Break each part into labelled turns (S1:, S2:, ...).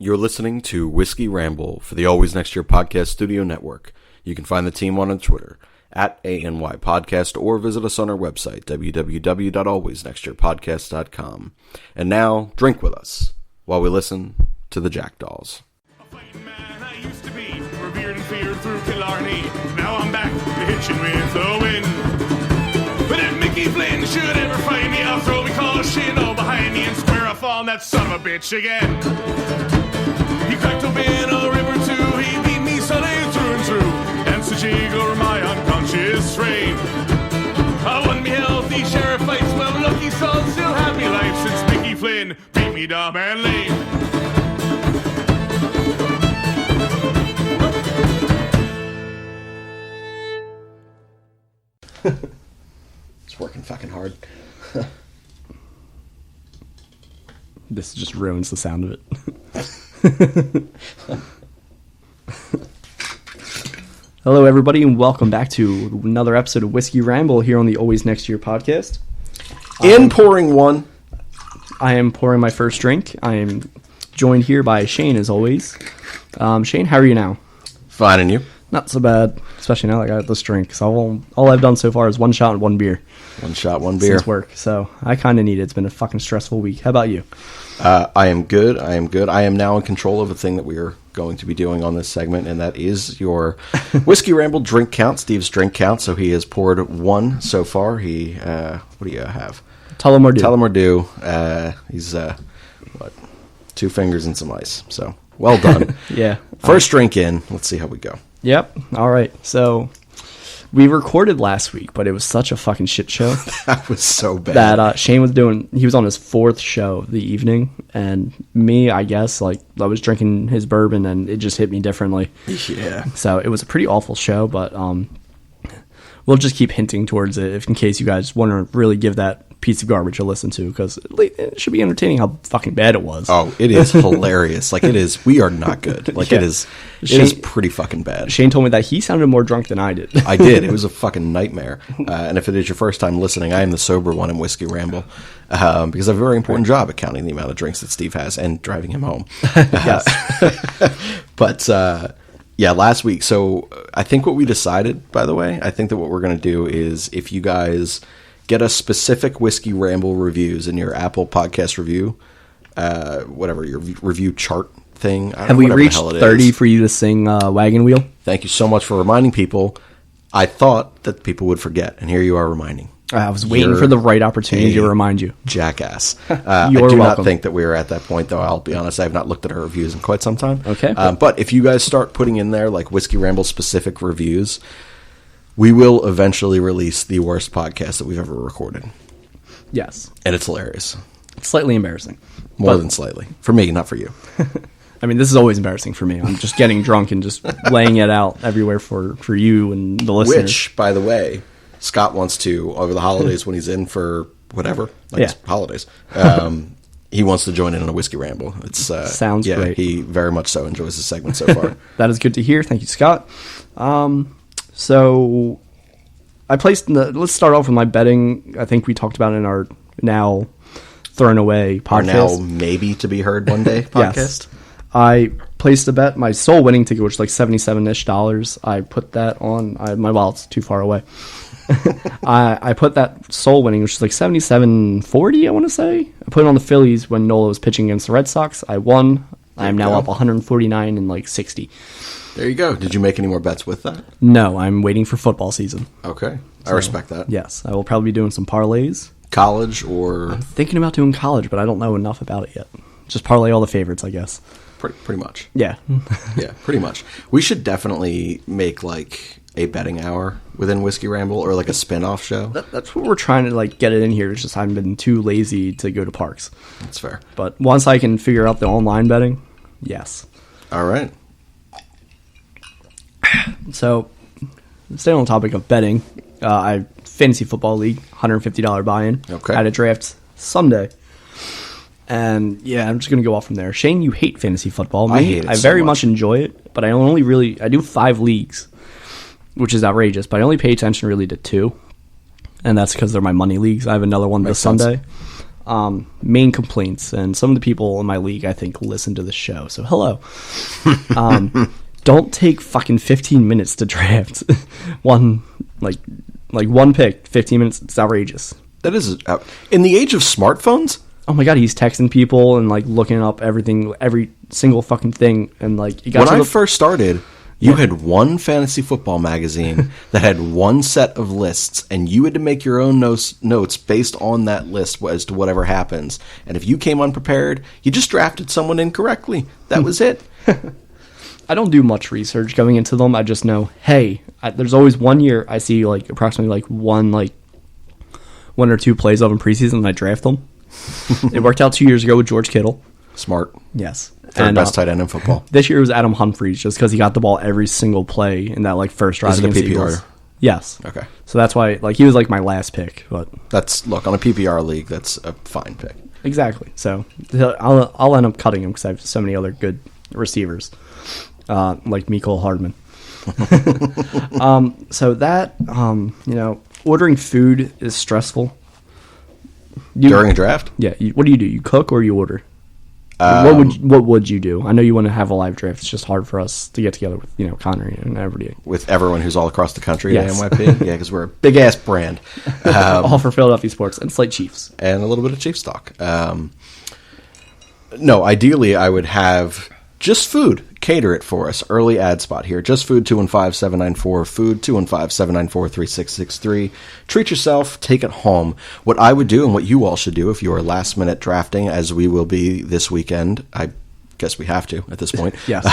S1: You're listening to Whiskey Ramble for the Always Next Year Podcast Studio Network. You can find the team on Twitter at ANY Podcast or visit us on our website, www.alwaysnextyearpodcast.com. And now, drink with us while we listen to the Jackdaws.
S2: A fighting man I used to be, revered and feared through Killarney. Now I'm back, hitching with the wind. But if Mickey Flynn should ever find me, I'll throw me cause shin all behind me and square off on that son of a bitch again. He cracked open a river too, he beat me Sunday through and through, and such over my unconscious frame. I won me healthy sheriff fights, well lucky son still had me life since Mickey Flynn beat me dumb and lame.
S1: It's working fucking hard.
S3: This just ruins the sound of it. Hello, everybody, and welcome back to another episode of Whiskey Ramble here on the Always Next Year podcast.
S1: Pouring one.
S3: I am pouring my first drink. I am joined here by Shane, as always. Shane, how are you now?
S1: Fine, and you?
S3: Not so bad, especially now that I got this drink. So all I've done so far is one shot and one beer.
S1: One shot, one beer.
S3: Since work, so I kind of need it. It's been a fucking stressful week. How about you?
S1: I am good. I am now in control of a thing that we are going to be doing on this segment, and that is your Whiskey Ramble drink count, Steve's drink count. So he has poured one so far. He, what do you have? Tullamore. He's, 2 fingers and some ice. So, well done.
S3: Yeah.
S1: First drink in. Let's see how we go.
S3: Yep. All right. So we recorded last week, but it was such a fucking shit show.
S1: That was so bad.
S3: That Shane was he was on his 4th show of the evening, and me, I guess, I was drinking his bourbon, and it just hit me differently.
S1: Yeah. So
S3: it was a pretty awful show, but we'll just keep hinting towards it in case you guys want to really give that piece of garbage to listen to, because it should be entertaining how fucking bad it was.
S1: Oh, it is hilarious. It is, we are not good.
S3: Yeah.
S1: It is pretty fucking bad.
S3: Shane told me that he sounded more drunk than I did.
S1: I did. It was a fucking nightmare. And if it is your first time listening, I am the sober one in Whiskey Ramble, because I have a very important job at counting the amount of drinks that Steve has and driving him home.
S3: Yes.
S1: But, yeah, last week. So I think what we decided, by the way, I think that what we're going to do is, if you guys get us specific Whiskey Ramble reviews in your Apple Podcast review, whatever, your review chart thing.
S3: Have we reached 30 for you to sing Wagon Wheel?
S1: Thank you so much for reminding people. I thought that people would forget, and here you are reminding.
S3: I was waiting for the right opportunity to remind you.
S1: Jackass. I do not think that we're at that point, though. I'll be honest, I have not looked at our reviews in quite some time.
S3: Okay.
S1: But if you guys start putting in there Whiskey Ramble specific reviews, we will eventually release the worst podcast that we've ever recorded.
S3: Yes.
S1: And it's hilarious.
S3: It's slightly embarrassing.
S1: More than slightly. For me, not for you.
S3: I mean, this is always embarrassing for me. I'm just getting drunk and just laying it out everywhere for you and the listeners.
S1: Which, by the way, Scott wants to, over the holidays when he's in for whatever, it's holidays, he wants to join in on a Whiskey Ramble. It's
S3: Sounds great.
S1: He very much so enjoys the segment so far.
S3: That is good to hear. Thank you, Scott. So I placed let's start off with my betting. I think we talked about it in our now thrown away podcast.
S1: Our now maybe to be heard one day podcast.
S3: Yes. I placed a bet. My sole winning ticket, which was $77-ish. I put that on. My wallet's too far away. I put that sole winning, which was $77.40, I want to say. I put it on the Phillies when Nola was pitching against the Red Sox. I won. I am now up 149 and 60.
S1: There you go. Did you make any more bets with that?
S3: No, I'm waiting for football season.
S1: Okay. I respect that.
S3: Yes, I will probably be doing some parlays.
S1: College or?
S3: I'm thinking about doing college, but I don't know enough about it yet. Just parlay all the favorites, I guess.
S1: Pretty much.
S3: Yeah.
S1: Yeah, pretty much. We should definitely make a betting hour within Whiskey Ramble, or a spin-off show.
S3: That's what we're trying to get it in here. It's just I haven't been too lazy to go to parks.
S1: That's fair.
S3: But once I can figure out the online betting, yes.
S1: All right.
S3: So, staying on the topic of betting, I fantasy football league, $150 buy-in.
S1: Okay.
S3: I had a draft Sunday. And yeah, I'm just going to go off from there. Shane, you hate fantasy football.
S1: I hate it
S3: I
S1: so
S3: very
S1: much.
S3: much enjoy it, but I do 5 leagues, which is outrageous, but I only pay attention really to 2. And that's because they're my money leagues. I have another one this Sunday. main complaints, and some of the people in my league, I think, listen to the show. So hello. Don't take fucking 15 minutes to draft one pick. 15 minutes. It's outrageous.
S1: That is in the age of smartphones.
S3: Oh my god, he's texting people and like looking up everything, every single fucking thing, and like
S1: when I first started, you had one fantasy football magazine that had one set of lists, and you had to make your own notes based on that list as to whatever happens. And if you came unprepared, you just drafted someone incorrectly. That was it.
S3: I don't do much research going into them. I just know, hey, there's always 1 year I see like approximately like one or two plays of in preseason, and I draft them. It worked out 2 years ago with George Kittle.
S1: Smart.
S3: Yes.
S1: Third best tight end in football.
S3: This year it was Adam Humphries, just because he got the ball every single play in that like first drive.
S1: Is it a
S3: against the
S1: PPR?
S3: Eagles. Yes.
S1: Okay.
S3: So that's why like he was like my last pick, but
S1: Look, on a PPR league, that's a fine pick.
S3: Exactly. So I'll end up cutting him because I have so many other good receivers, like Mecole Hardman. So that ordering food is stressful.
S1: During a draft?
S3: Yeah. What do? You cook or you order? What would you do? I know you want to have a live draft. It's just hard for us to get together with Connor and everybody.
S1: With everyone who's all across the country
S3: Yes.
S1: at NYP? Yeah, because we're a big-ass brand.
S3: All for Philadelphia sports and Slate Chiefs.
S1: And a little bit of Chiefs talk. No, ideally I would have just food. Cater it for us. Early ad spot here. Just food, 215-794. Food, 215-794-3663. Treat yourself. Take it home. What I would do and what you all should do if you are last-minute drafting, as we will be this weekend, I guess we have to at this point.
S3: Yes.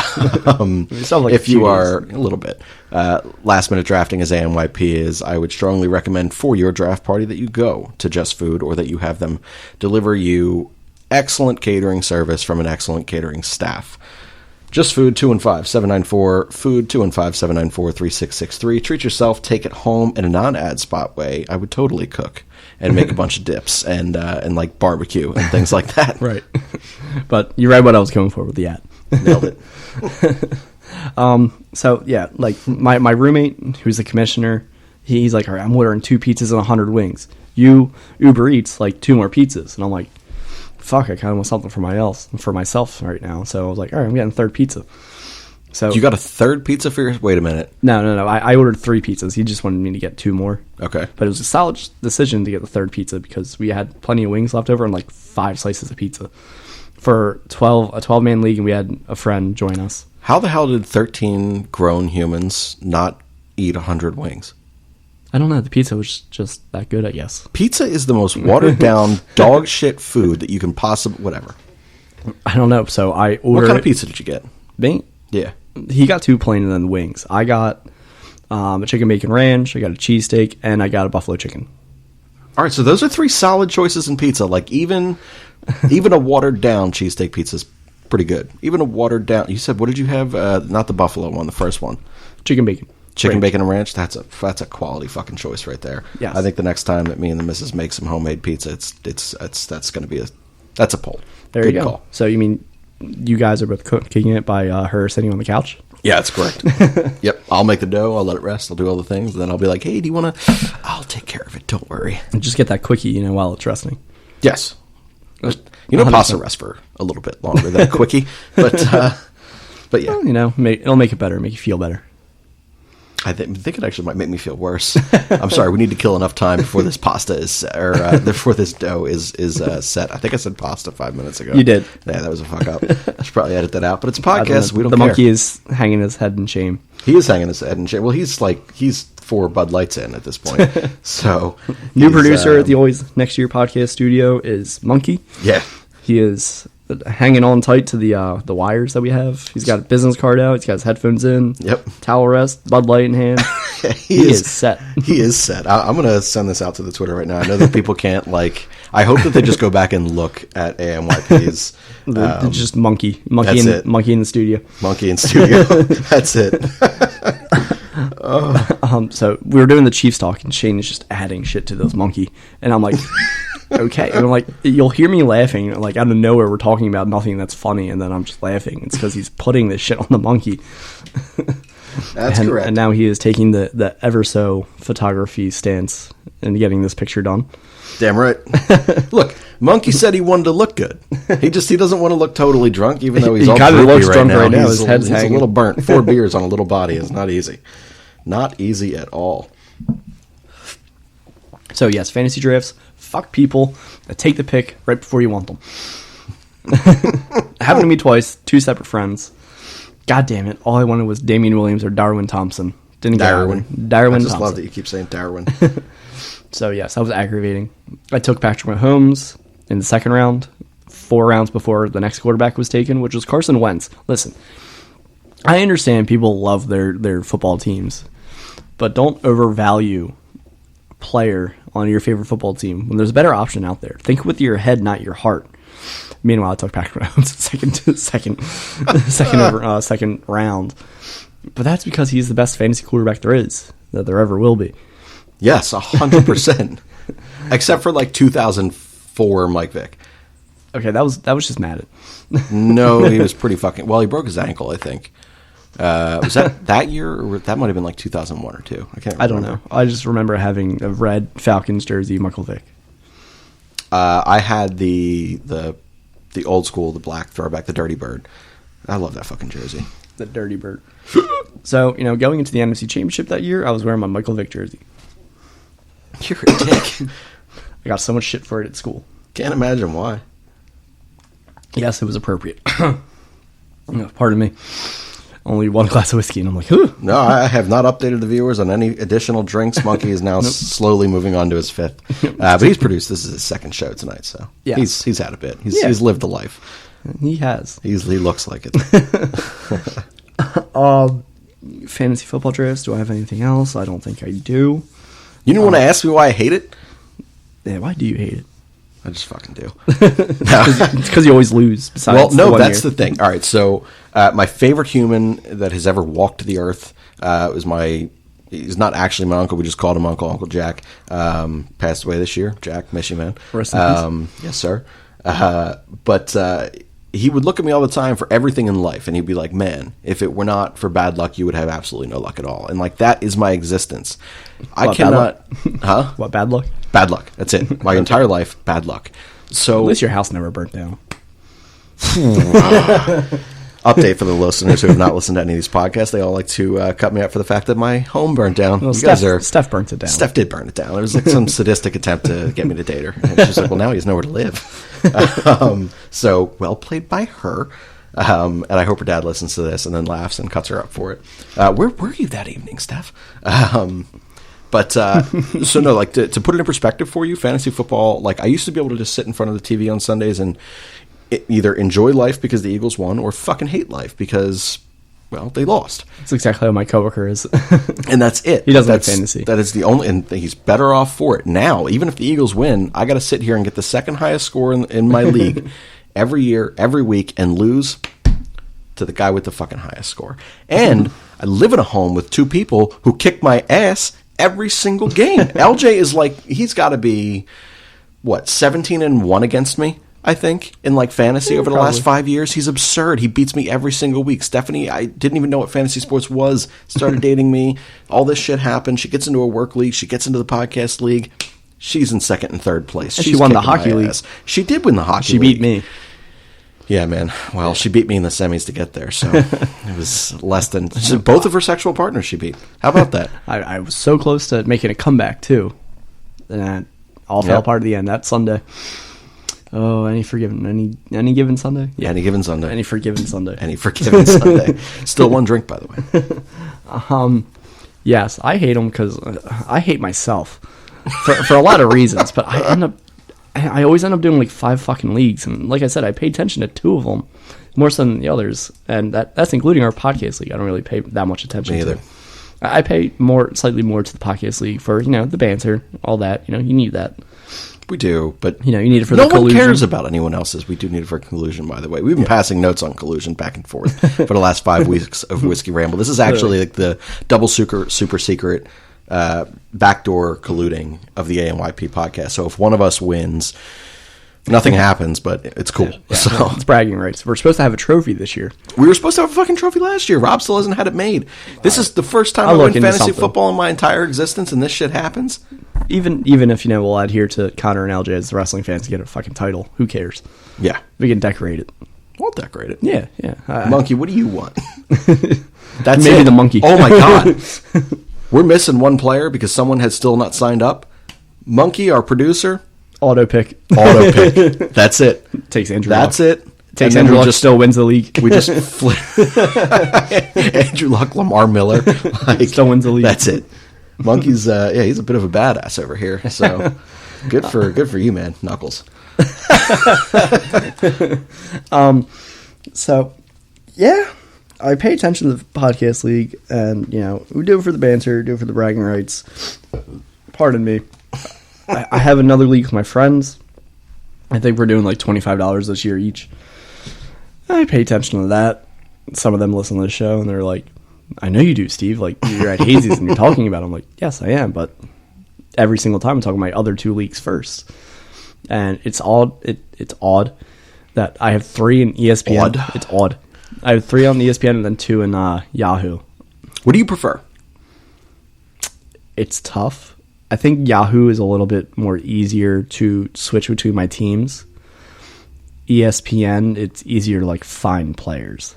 S1: If you are a little bit last-minute drafting as AMYP is, I would strongly recommend for your draft party that you go to Just Food or that you have them deliver you excellent catering service from an excellent catering staff. Just Food, 215-794. Food, 215-794-3663. Treat yourself. Take it home in a non-ad spot way. I would totally cook and make a bunch of dips and like barbecue and things like that.
S3: Right. But you're right what I was going for with the ad.
S1: Nailed it.
S3: So yeah, like my roommate, who's the commissioner, he's like, all right, I'm ordering 2 pizzas and 100 wings. You Uber Eats like 2 more pizzas, and I'm like, fuck, I kind of want something for myself right now. So I was like, all right, I'm getting a third pizza. So
S1: You got a third pizza for your... Wait a minute.
S3: No. I ordered 3 pizzas. He just wanted me to get 2 more.
S1: Okay.
S3: But it was a solid decision to get the third pizza because we had plenty of wings left over and like 5 slices of pizza for a 12-man league, and we had a friend join us.
S1: How the hell did 13 grown humans not eat 100 wings?
S3: I don't know. The pizza was just that good, I guess.
S1: Pizza is the most watered-down dog shit food that you can possibly... Whatever.
S3: I don't know. So I ordered...
S1: What kind of pizza did you get?
S3: Me?
S1: Yeah.
S3: He got 2 plain and then the wings. I got a chicken bacon ranch, I got a cheesesteak, and I got a buffalo chicken.
S1: All right, so those are 3 solid choices in pizza. Like, even a watered-down cheesesteak pizza is pretty good. Even a watered-down... You said, what did you have? Not the buffalo one, the first one.
S3: Chicken bacon.
S1: Chicken bacon and ranch. That's a quality fucking choice right there.
S3: Yes.
S1: I think the next time that me and the missus make some homemade pizza, that's going to be that's a poll.
S3: There
S1: Good
S3: you go.
S1: Call.
S3: So you mean you guys are both cooking it by her sitting on the couch?
S1: Yeah, that's correct. Yep. I'll make the dough. I'll let it rest. I'll do all the things. And then I'll be like, hey, do you want to... I'll take care of it. Don't worry.
S3: And just get that quickie, while it's resting.
S1: Yes.
S3: 100%.
S1: Pasta rests for a little bit longer than a quickie. But yeah.
S3: Well, it'll make it better, make you feel better.
S1: I think it actually might make me feel worse. I'm sorry. We need to kill enough time before this pasta before this dough is set. I think I said pasta 5 minutes ago.
S3: You did.
S1: Yeah, that was a fuck up. I should probably edit that out. But it's a podcast. We don't
S3: the
S1: care.
S3: monkey is hanging his head in shame.
S1: He is hanging his head in shame. Well, he's 4 Bud Lights in at this point. So
S3: New producer at the Always Next Year podcast studio is Monkey.
S1: Yeah.
S3: He is hanging on tight to the wires that we have. He's got a business card out. He's got his headphones in.
S1: Yep.
S3: Towel rest, Bud Light in hand. he is set.
S1: He is set. I'm going to send this out to the Twitter right now. I know that people can't I hope that they just go back and look at AMYP's.
S3: Just monkey in the studio.
S1: Monkey in studio. That's it.
S3: So we were doing the Chiefs talk, and Shane is just adding shit to those monkey, and I'm like, okay. And I'm like, you'll hear me laughing, like out of nowhere, we're talking about nothing that's funny, and then I'm just laughing. It's because he's putting this shit on the monkey.
S1: That's correct.
S3: And now he is taking the ever so photography stance and getting this picture done.
S1: Damn right. Look, Monkey said he wanted to look good. He doesn't want to look totally drunk, even though he's all
S3: kind of
S1: droopy
S3: looks drunk right now. His head's
S1: he's
S3: hanging.
S1: a little burnt. 4 beers on a little body is not easy. Not easy at all.
S3: So yes, fantasy drafts, fuck people that take the pick right before you want them. Happened to me twice, 2 separate friends. God damn it, all I wanted was Damian Williams or Darwin Thompson. Didn't get
S1: Darwin.
S3: Darwin
S1: I just
S3: Thompson.
S1: love that you keep saying Darwin.
S3: So yes, that was aggravating. I took Patrick Mahomes in the second round, 4 rounds before the next quarterback was taken, which was Carson Wentz. Listen, I understand people love their football teams, but don't overvalue a player on your favorite football team when there's a better option out there. Think with your head, not your heart. Meanwhile, I took Patrick Mahomes second round, but that's because he's the best fantasy quarterback there is, that there ever will be.
S1: Yes, 100%. Except for like 2004 Mike Vick.
S3: Okay, that was just Madden.
S1: No, he was pretty fucking... Well, he broke his ankle, I think. Was that year? Or that might have been like 2001 or 2. I can't remember.
S3: I don't know. I just remember having a red Falcons jersey, Michael Vick.
S1: I had the old school, the black throwback, the Dirty Bird. I love that fucking jersey.
S3: The Dirty Bird. So, going into the NFC Championship that year, I was wearing my Michael Vick jersey.
S1: You're a dick.
S3: I got so much shit for it at school.
S1: Can't imagine why.
S3: Yes, it was appropriate. Pardon me. Only 1 glass of whiskey, and I'm like, huh.
S1: No, I have not updated the viewers on any additional drinks. Monkey is now slowly moving on to his 5th. But he's produced. This is his 2nd show tonight, so
S3: yeah.
S1: he's had a bit. He's lived the life.
S3: He has.
S1: He looks like it.
S3: Fantasy football drafts. Do I have anything else? I don't think I do.
S1: You don't want to ask me why I hate it?
S3: Yeah, why do you hate it?
S1: I just fucking do.
S3: It's because you always lose.
S1: Well, no, that's the thing. All right, so my favorite human that has ever walked the earth was he's not actually my uncle. We just called him Uncle Jack. Passed away this year. Jack, miss you, man.
S3: Rest in peace.
S1: Yes, sir. But he would look at me all the time for everything in life, and he'd be like, man, if it were not for bad luck, you would have absolutely no luck at all. And like, that is my existence. I cannot... Huh?
S3: What, bad luck?
S1: Bad luck. That's it. My entire life, bad luck. So
S3: At least your house never burnt down.
S1: Update for the listeners who have not listened to any of these podcasts. They all like to cut me up for the fact that my home burned down.
S3: Well, Steph burnt it down.
S1: Steph did burn it down. There was like some sadistic attempt to get me to date her. And she's like, well, now he has nowhere to live. So, well played by her. And I hope her dad listens to this and then laughs and cuts her up for it. Where were you that evening, Steph? So no, like to put it in perspective for you, fantasy football, like I used to be able to just sit in front of the TV on Sundays and either enjoy life because the Eagles won or fucking hate life because, well, they lost.
S3: That's exactly how my coworker is.
S1: And that's it.
S3: He doesn't like fantasy.
S1: That is the only, and he's better off for it. Now, even if the Eagles win, I got to sit here and get the second highest score in my league every year, every week, and lose to the guy with the fucking highest score. And I live in a home with 2 people who kick my ass every single game. LJ is like, he's got to be, 17-1 against me, I think, in like fantasy over the last 5 years. He's absurd. He beats me every single week. Stephanie, I didn't even know what fantasy sports was, started dating me. All this shit happened. She gets into a work league. She gets into the podcast league. She's in 2nd and 3rd place.
S3: And she won the hockey league.
S1: She did win the hockey league.
S3: She beat me.
S1: Yeah, man. Well, she beat me in the semis to get there, so it was less than... both of her sexual partners she beat. How about that?
S3: I was so close to making a comeback, too. And that all fell apart at the end that Sunday. Oh, any given Sunday?
S1: Yeah, any given Sunday.
S3: Any forgiven Sunday.
S1: Any forgiven Sunday. Still 1 drink, by the way.
S3: Yes, I hate them because I hate myself for a lot of reasons, but I always end up doing like 5 fucking leagues, and like I said, I pay attention to 2 of them more so than the others, and that's including our podcast league. I don't really pay that much attention
S1: Me
S3: to.
S1: either.
S3: I pay slightly more to the podcast league for the banter, all that. You need that.
S1: We do, but
S3: you need it for
S1: no
S3: the collusion.
S1: one cares about anyone else's. We do need it for collusion, by the way. We've been passing notes on collusion back and forth for the last 5 weeks of Whiskey Ramble. This is actually like the double super secret backdoor colluding of the ANYP podcast. So if one of us wins, nothing happens, but it's cool.
S3: Yeah,
S1: so
S3: it's bragging rights. We're supposed to have a trophy this year.
S1: we were supposed to have a fucking trophy last year. Rob still hasn't had it made. This is the first time I
S3: I'll
S1: win
S3: look into
S1: fantasy
S3: something.
S1: football in my entire existence, and this shit happens.
S3: Even if we'll adhere to Connor and LJ as the wrestling fans to get a fucking title. Who cares?
S1: Yeah,
S3: We can decorate it.
S1: we'll decorate it.
S3: Yeah.
S1: Monkey, what do you want? That's
S3: Maybe
S1: it.
S3: the monkey.
S1: Oh my god, we're missing one player because someone has still not signed up. Monkey, our producer,
S3: Auto pick.
S1: auto pick. That's it.
S3: Takes Andrew.
S1: That's
S3: Luck.
S1: it.
S3: Takes
S1: And then
S3: Andrew
S1: we
S3: Luck.
S1: just
S3: Still wins the league.
S1: we just flip Andrew Luck, Lamar Miller. Like,
S3: Still wins the league.
S1: That's it. Monkey's he's a bit of a badass over here. So good for you, man. Knuckles.
S3: So, yeah, I pay attention to the podcast league, and we do it for the banter, do it for the bragging rights. Pardon me. I have another league with my friends. I think we're doing like $25 this year each. I pay attention to that. Some of them listen to the show, and they're like, "I know you do, Steve. Like you're at Hazy's and you're talking about it." I'm like, "Yes, I am," but every single time I'm talking my other two leagues first, and it's odd. It's odd that I have 3 in ESPN.
S1: Odd.
S3: It's odd. I have 3 on the ESPN and then 2 in Yahoo.
S1: What do you prefer?
S3: It's tough. I think Yahoo is a little bit more easier to switch between my teams. ESPN, it's easier to like find players.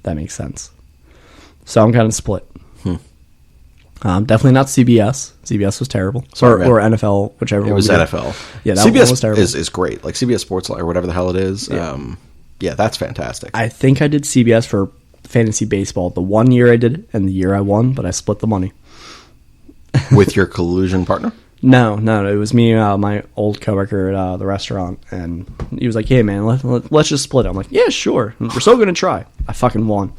S3: That makes sense. So I'm kind of split. Definitely not CBS. CBS was terrible.
S1: Sorry,
S3: or NFL, whichever
S1: It
S3: one.
S1: was
S3: we did.
S1: NFL.
S3: Yeah, that one
S1: CBS
S3: was terrible.
S1: is great. Like CBS Sports or whatever the hell it is. Yeah, that's fantastic.
S3: I think I did CBS for fantasy baseball the one year I did it and the year I won, but I split the money.
S1: With your collusion partner?
S3: No, it was me and my old coworker at the restaurant, and he was like, "Hey, man, let's just split it." I'm like, "Yeah, sure. We're still gonna try." I fucking won.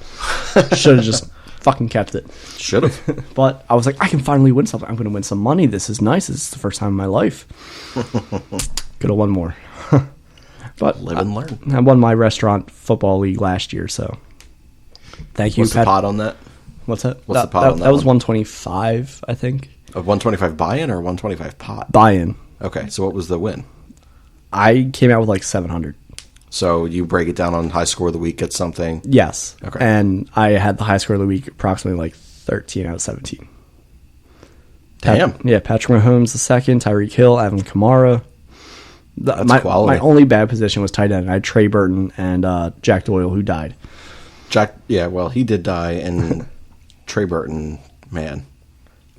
S3: Should have just fucking kept it.
S1: Should have.
S3: But I was like, I can finally win something. I'm gonna win some money. This is nice. This is the first time in my life. Could have won more. But
S1: Live and learn.
S3: I won my restaurant football league last year, so thank you.
S1: What's the
S3: Pat.
S1: pot on that?
S3: What's that?
S1: What's the pot
S3: that,
S1: on that
S3: that was
S1: one?
S3: 125, I think.
S1: A 125 buy-in or 125 pot?
S3: Buy-in.
S1: Okay, so what was the win?
S3: I came out with like 700.
S1: So you break it down on high score of the week, get something.
S3: Yes.
S1: Okay.
S3: And I had the high score of the week, approximately like 13 out of 17.
S1: Damn.
S3: Patrick Mahomes the second, Tyreek Hill, Alvin Kamara.
S1: That's quality.
S3: My only bad position was tight end. I had Trey Burton and Jack Doyle, who died.
S1: Well, he did die, and Trey Burton, man,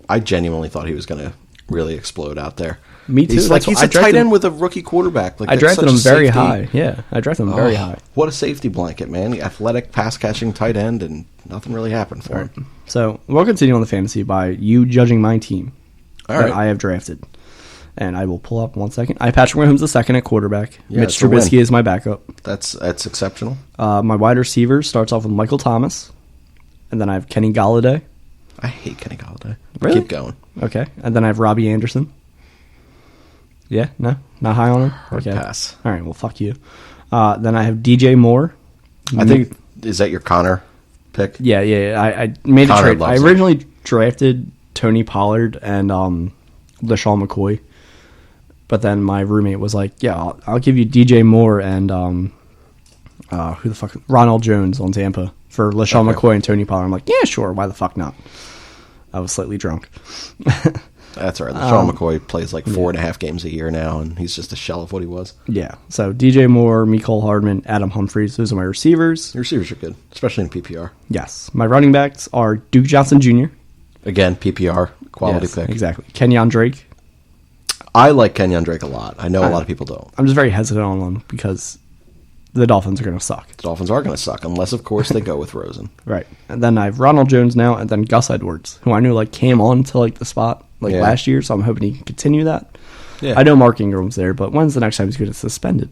S1: I genuinely thought he was going to really explode out there.
S3: Me too.
S1: He's
S3: That's
S1: he's
S3: why I
S1: a tight
S3: drafted
S1: end
S3: him-
S1: with a rookie quarterback. Like,
S3: I
S1: that's
S3: drafted
S1: such
S3: him
S1: a
S3: very
S1: safety.
S3: high. Yeah, I drafted him very high.
S1: What a safety blanket, man. The athletic pass-catching tight end, and nothing really happened for him.
S3: So we'll continue on the fantasy by you judging my team
S1: All
S3: that
S1: right.
S3: I have drafted. And I will pull up 1 second. I have Patrick Mahomes the second at quarterback.
S1: Yeah,
S3: Mitch
S1: it's a win.
S3: Trubisky is my backup.
S1: That's exceptional.
S3: My wide receiver starts off with Michael Thomas. And then I have Kenny Galladay.
S1: I hate Kenny Galladay.
S3: Really?
S1: Keep going.
S3: Okay. And then I have Robbie Anderson. Yeah? No? Not high on him? Okay.
S1: pass.
S3: All right. Well, fuck you. Then I have DJ Moore.
S1: I think, is that your Connor pick?
S3: Yeah. I made a
S1: Connor
S3: trade. I
S1: loves him.
S3: originally drafted Tony Pollard and LaShawn McCoy. But then my roommate was like, yeah, I'll give you DJ Moore and who the fuck? Ronald Jones on Tampa for LaShawn
S1: Okay.
S3: McCoy and Tony Pollard. I'm like, yeah, sure. Why the fuck not? I was slightly drunk.
S1: That's all right. Sean McCoy plays like 4.5 games a year now, and he's just a shell of what he was.
S3: Yeah. So DJ Moore, Mecole Hardman, Adam Humphries. Those are my receivers.
S1: Your receivers are good, especially in PPR.
S3: Yes. My running backs are Duke Johnson Jr.
S1: Again, PPR, quality
S3: Yes,
S1: pick.
S3: Exactly. Kenyon Drake.
S1: I like Kenyon Drake a lot. I know a lot of people don't.
S3: I'm just very hesitant on them because the Dolphins are going to suck.
S1: The Dolphins are going to suck, unless, of course, they go with Rosen.
S3: Right. And then I have Ronald Jones now, and then Gus Edwards, who I knew came on to the spot
S1: Yeah.
S3: last year, so I'm hoping he can continue that.
S1: Yeah.
S3: I know Mark Ingram's there, but when's the next time he's going to get suspended?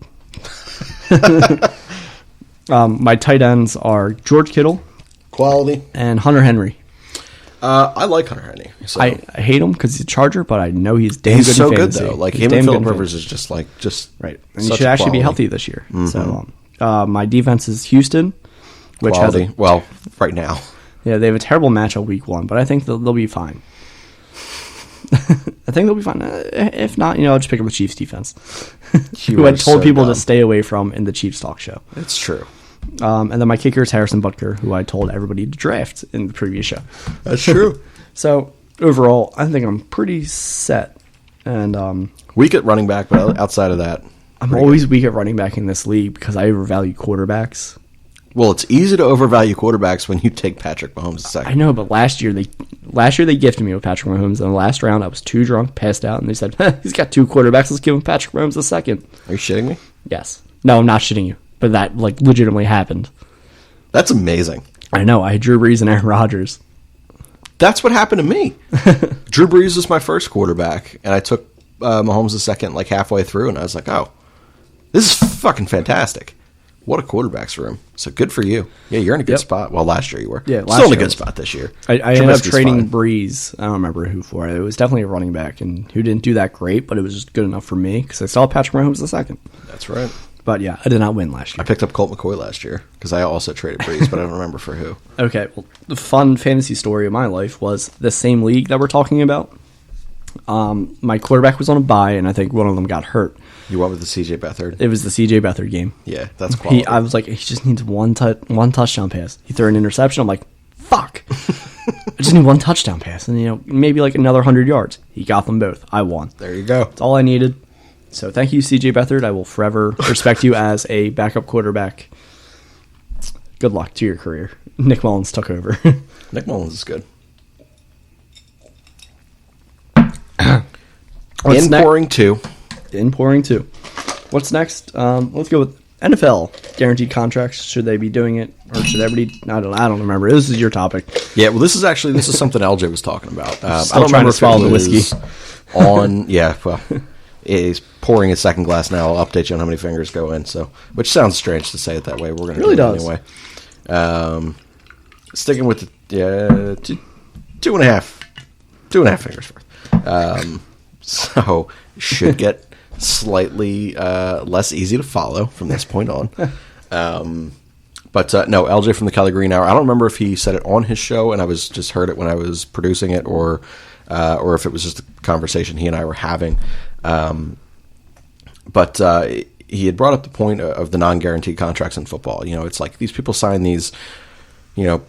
S3: My tight ends are George Kittle
S1: Quality.
S3: and Hunter Henry.
S1: I like Hunter Henry. So.
S3: I hate him because he's a Charger, but I know he's damn
S1: He's
S3: good
S1: so
S3: in
S1: good,
S3: fantasy.
S1: though. Like,
S3: He's
S1: him
S3: damn
S1: and
S3: good
S1: Philip
S3: in
S1: Rivers
S3: fantasy.
S1: is just
S3: Right. And he
S1: such
S3: should actually be
S1: quality.
S3: healthy this year. So my defense is Houston, which
S1: Quality.
S3: has
S1: Well, right now.
S3: they have a terrible matchup week 1, but I think they'll be fine. I think they'll be fine. If not, I'll just pick up the Chiefs defense.
S1: You
S3: Who I
S1: are
S3: told
S1: so
S3: people
S1: dumb.
S3: to stay away from in the Chiefs talk show.
S1: It's true.
S3: And then my kicker is Harrison Butker, who I told everybody to draft in the previous show.
S1: That's true.
S3: So overall, I think I'm pretty set. And
S1: Weak at running back, but outside of that,
S3: I'm always weak at running back in this league because I overvalue quarterbacks.
S1: well, it's easy to overvalue quarterbacks when you take Patrick Mahomes second.
S3: I know, but last year they gifted me with Patrick Mahomes. In the last round, I was too drunk, passed out, and they said, he's got 2 quarterbacks. Let's give him Patrick Mahomes a second.
S1: Are you shitting me?
S3: Yes. No, I'm not shitting you. But that legitimately happened.
S1: That's amazing.
S3: I know. I had Drew Brees and Aaron Rodgers.
S1: That's what happened to me. Drew Brees was my first quarterback, and I took Mahomes the second halfway through, and I was like, oh, this is fucking fantastic. What a quarterback's room. So good for you. Yeah, you're in a good spot. Well, last year you were.
S3: Yeah,
S1: still in a
S3: year
S1: good spot this year.
S3: I ended up
S1: Trubisky's
S3: trading
S1: fine.
S3: Breeze. I don't remember who for it. It was definitely a running back, and who didn't do that great, but it was just good enough for me because I saw Patrick Mahomes the second.
S1: That's right.
S3: But yeah, I did not win last
S1: I
S3: year.
S1: picked up Colt McCoy last year because I also traded Breeze, but I don't remember for who.
S3: Okay, well, the fun fantasy story of my life was the same league that we're talking about. My quarterback was on a bye, and I think one of them got hurt.
S1: You went with the CJ Beathard.
S3: It was the CJ Beathard game.
S1: Yeah, that's quality.
S3: I was like, he just needs one touchdown pass. He threw an interception. I'm like, fuck. I just need one touchdown pass, and maybe another 100 yards. He got them both. I won.
S1: There you go.
S3: That's all I needed. So thank you, CJ Beathard. I will forever respect you as a backup quarterback. Good luck to your career. Nick Mullins took over.
S1: Nick Mullins is good.
S3: What's
S1: Pouring two.
S3: In pouring too. What's next? Let's go with NFL guaranteed contracts. Should they be doing it, or should everybody? I don't remember. This is your topic.
S1: Yeah, well, this is something LJ was talking about. I
S3: Still
S1: don't
S3: trying
S1: remember
S3: to swallow
S1: if it
S3: the whiskey.
S1: was yeah, well, he's pouring his second glass now. I'll update you on how many fingers go in. So, which sounds strange to say it that way. We're going to
S3: Really
S1: do it
S3: does.
S1: anyway. Sticking with the two and a half fingers worth. So should get slightly less easy to follow from this point on. But no, LJ from the Kelly Green Hour. I don't remember if he said it on his show, and I was just heard it when I was producing it, or if it was just a conversation he and I were having. But he had brought up the point of the non-guaranteed contracts in football. It's like these people sign these, 4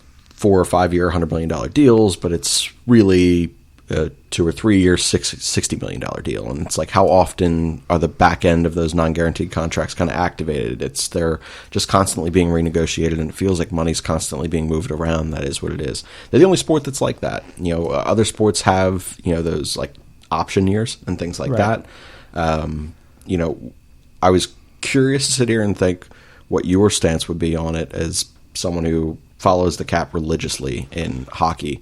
S1: or 5 year, $100 million deals, but it's really 2 or 3 year, $60 million deal. And it's like, how often are the back end of those non-guaranteed contracts kind of activated? They're just constantly being renegotiated, and it feels like money's constantly being moved around. That is what it is. They're the only sport that's like that. Other sports have, those like option years and things like that. I was curious to sit here and think what your stance would be on it as someone who follows the cap religiously in hockey.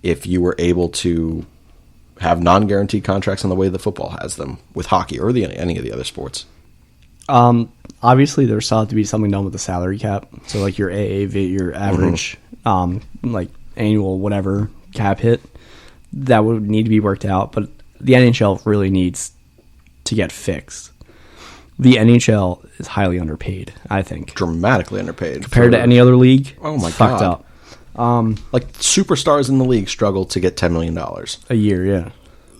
S1: If you were able to have non-guaranteed contracts in the way that football has them with hockey or any of the other sports.
S3: Obviously, there's still have to be something done with the salary cap. So like your AAV, your average, like annual whatever cap hit, that would need to be worked out. But the NHL really needs to get fixed. The NHL is highly underpaid, I think,
S1: Dramatically underpaid.
S3: compared to any other league.
S1: Oh my
S3: it's fucked
S1: God.
S3: up.
S1: Like superstars in the league struggle to get $10 million.
S3: A year, yeah.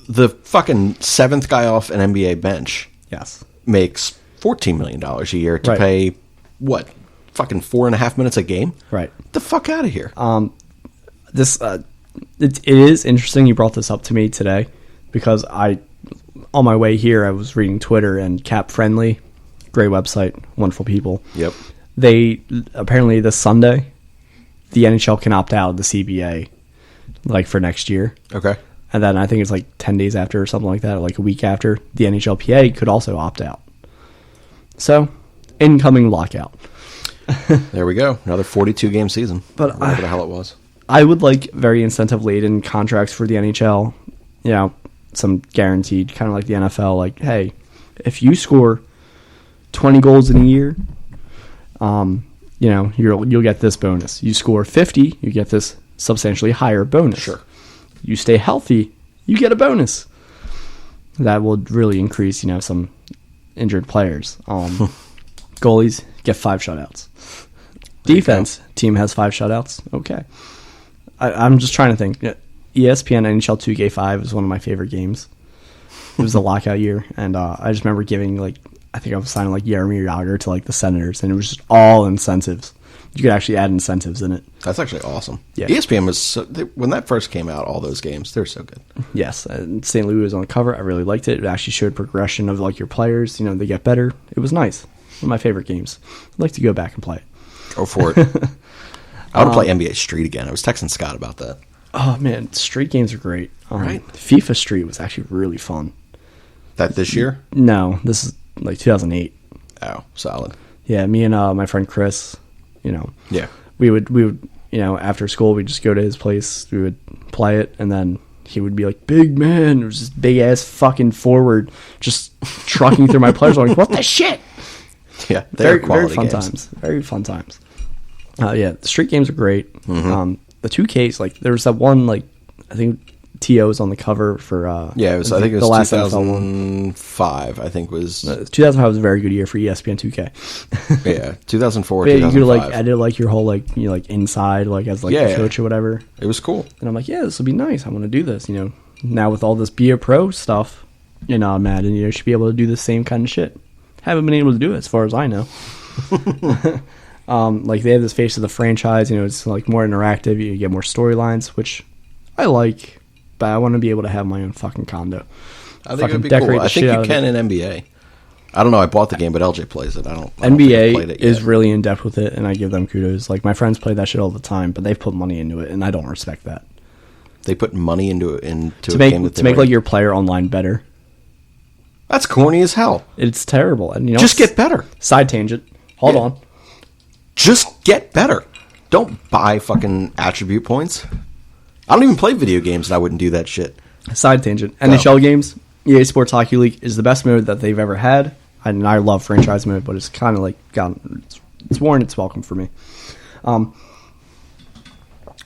S1: The fucking seventh guy off an NBA bench
S3: Yes.
S1: makes $14 million a year to
S3: Right.
S1: pay, what, fucking 4.5 minutes a game?
S3: Right.
S1: Get the fuck out of here.
S3: This it is interesting you brought this up to me today, because on my way here I was reading Twitter, and Cap Friendly, great website, wonderful people.
S1: Yep.
S3: They apparently this Sunday the NHL can opt out of the CBA like for next year.
S1: Okay.
S3: And then I think it's like 10 days after or something like that, or like a week after, the NHLPA could also opt out. So, incoming lockout.
S1: There we go. Another 42-game season.
S3: But
S1: whatever the hell it was.
S3: I would like very incentive-laden contracts for the NHL. Some guaranteed, kind of like the NFL. Like, hey, if you score 20 goals in a year, you'll get this bonus. You score 50, you get this substantially higher bonus.
S1: Sure.
S3: You stay healthy, you get a bonus. That will really increase, some injured players. Goalies get 5 shutouts. Defense team has 5 shutouts. Okay. I'm just trying to think. ESPN NHL 2K5 is one of my favorite games. It was a lockout year, and I just remember giving, like, I think I was signing, like, Jaromir Jagr to, like, the Senators, and it was just all incentives. You could actually add incentives in it.
S1: That's actually awesome.
S3: Yeah.
S1: ESPN was when that first came out, all those games, they're so good.
S3: Yes, and St. Louis was on the cover. I really liked it. It actually showed progression of, like, your players. You know, they get better. It was nice. One of my favorite games. I'd like to go back and play it.
S1: Go for it. I want to play NBA Street again. I was texting Scott about that.
S3: Oh, man, Street games are great.
S1: Right.
S3: FIFA Street was actually really fun.
S1: That this year?
S3: No, this is, like, 2008.
S1: Oh, solid.
S3: Yeah, me and my friend Chris, you know.
S1: Yeah.
S3: We would, you know, after school, we'd just go to his place. We would play it, and then he would be like, big man. It was this big-ass fucking forward just trucking through my players. I'm like, what the shit?
S1: Yeah, they're quality
S3: very fun
S1: games.
S3: times. Very fun times. Yeah, the street games are great.
S1: Mm-hmm.
S3: The 2Ks, like, there was that one, like, I think T.O. was on the cover for...
S1: Yeah, it was, I think it was
S3: the last
S1: 2005, I think was...
S3: 2005 was a very good year for ESPN 2K.
S1: Yeah, 2004,
S3: But yeah,
S1: 2005.
S3: you could, like, edit, like, your whole, like, you know, like, inside, like, as, like, a coach or whatever.
S1: It was cool.
S3: And I'm like, yeah, this will be nice. I want to do this, you know. Now with all this Be a Pro stuff, you know, Madden, you know, should be able to do the same kind of shit. Haven't been able to do it as far as I know. Like, they have this face of the franchise, you know, it's, like, more interactive. You get more storylines, which I like, but I want to be able to have my own fucking condo.
S1: I think it would be cool. I think you can in NBA. I don't know. I bought the game, but LJ plays it. I don't think I played it yet.
S3: is really in depth with it, and I give them kudos. Like, my friends play that shit all the time, but they've put money into it, and I don't respect that.
S1: They put money into a game that
S3: to make like your player online better.
S1: That's corny as hell.
S3: It's terrible, and you know,
S1: just get better.
S3: Side tangent. Hold on.
S1: Just get better. Don't buy fucking attribute points. I don't even play video games, and I wouldn't do that shit.
S3: Side tangent. NHL games. EA Sports Hockey League is the best mode that they've ever had, and I love franchise mode, but it's kind of like it's worn its welcome for me. Oh,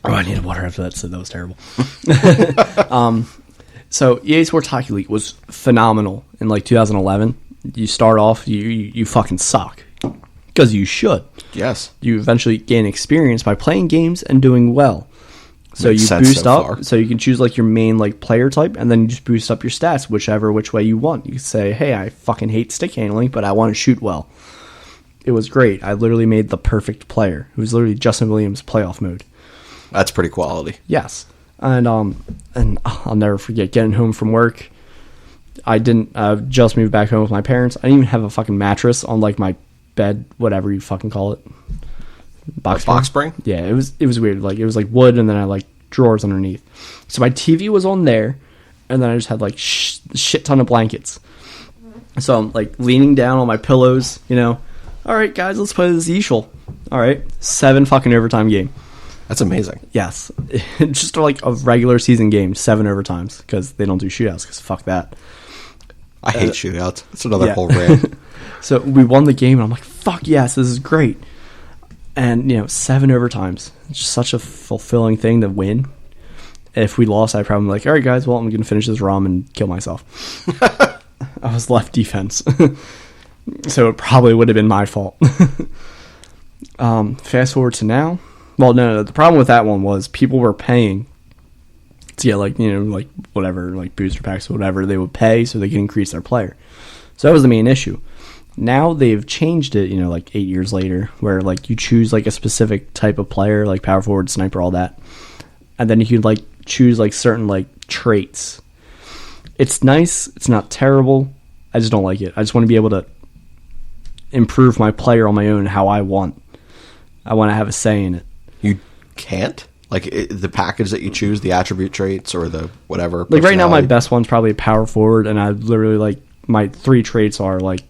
S3: I needed water after that, so that was terrible. So EA Sports Hockey League was phenomenal in like 2011. You start off, you fucking suck, because you should.
S1: Yes.
S3: You eventually gain experience by playing games and doing well. So
S1: Makes
S3: you
S1: sense
S3: boost
S1: so
S3: up,
S1: far.
S3: so you can choose like your main like player type, and then you just boost up your stats which way you want. You can say, hey, I fucking hate stick handling, but I want to shoot well. It was great. I literally made the perfect player. It was literally Justin Williams playoff mode.
S1: That's pretty quality.
S3: Yes. And I'll never forget getting home from work. I didn't just moved back home with my parents. I didn't even have a fucking mattress on like my bed, whatever you fucking call it. Box
S1: spring?
S3: Yeah, it was weird. Like, it was like wood, and then I had like drawers underneath. So my TV was on there, and then I just had like shit ton of blankets. So I'm like leaning down on my pillows, you know. All right, guys, let's play this Eashel. All right, 7 fucking overtime game.
S1: That's amazing.
S3: Yes, just like a regular season game, 7 overtimes, because they don't do shootouts. Because fuck that.
S1: I hate shootouts. That's another
S3: yeah.
S1: whole rant.
S3: So we won the game, and I'm like, fuck yes, this is great. And, you know, 7 overtimes. It's just such a fulfilling thing to win. If we lost, I'd probably be like, all right, guys, well, I'm going to finish this ROM and kill myself. I was left defense. So it probably would have been my fault. Fast forward to now. Well, no, the problem with that one was people were paying to get, like, you know, like, whatever, like, booster packs or whatever. They would pay so they could increase their player. So that was the main issue. Now they've changed it, you know, like 8 years later, where like you choose like a specific type of player, like power forward, sniper, all that, and then you could like choose like certain like traits. It's nice. It's not terrible. I just don't like it. I just want to be able to improve my player on my own how I want. I want to have a say in it.
S1: You can't? Like the package that you choose, the attribute traits or the whatever.
S3: Like right now, my best one's probably a power forward, and I literally like my 3 traits are like,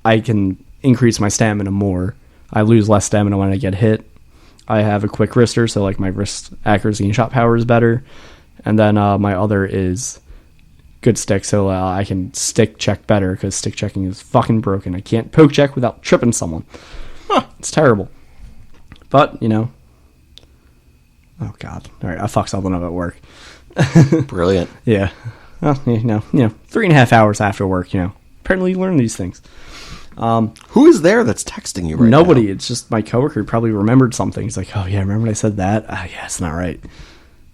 S3: I can increase my stamina more. I lose less stamina when I get hit. I have a quick wrister, so like my wrist accuracy and shot power is better. And then my other is good stick, so I can stick check better, because stick checking is fucking broken. I can't poke check without tripping someone. It's terrible. But, you know. Oh, God. All right, I fucked something up at work.
S1: Brilliant.
S3: Yeah. Well, you know, 3.5 hours after work, you know. Apparently you learn these things.
S1: Who is there that's texting you right now?
S3: Nobody. It's just my coworker probably remembered something. He's like, oh, yeah, remember when I said that? Yeah, it's not right.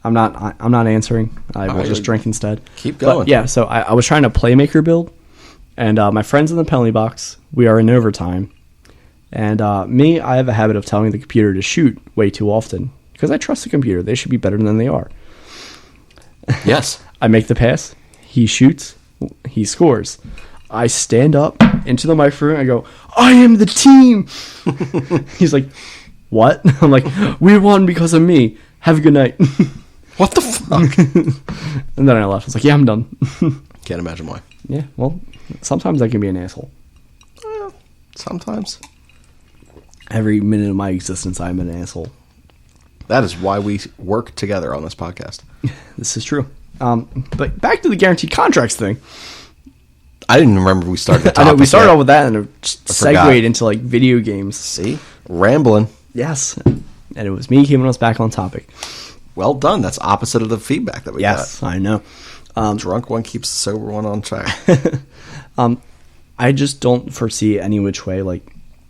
S3: I'm not answering. I will
S1: right,
S3: just drink instead.
S1: keep going.
S3: But yeah, so I was trying to playmaker build, and my friends in the penalty box, we are in overtime. And me, I have a habit of telling the computer to shoot way too often because I trust the computer. They should be better than they are.
S1: Yes.
S3: I make the pass. He shoots. He scores. I stand up into the microphone and I go, I am the team. He's like, what? I'm like, we won because of me. Have a good night.
S1: What the fuck?
S3: And then I left. I was like, yeah, I'm done.
S1: Can't imagine why.
S3: Yeah, well, sometimes I can be an asshole.
S1: Sometimes.
S3: Every minute of my existence, I'm an asshole.
S1: That is why we work together on this podcast.
S3: This is true. But back to the guaranteed contracts thing.
S1: I didn't remember we started the
S3: I
S1: topic
S3: know we started
S1: yet.
S3: off with that and it just
S1: forgot.
S3: segued into like video games.
S1: See? Rambling.
S3: Yes. And it was me keeping us back on topic.
S1: Well done. That's opposite of the feedback that we
S3: Yes, I know.
S1: got. Drunk one keeps the sober one on track.
S3: I just don't foresee any which way. Like,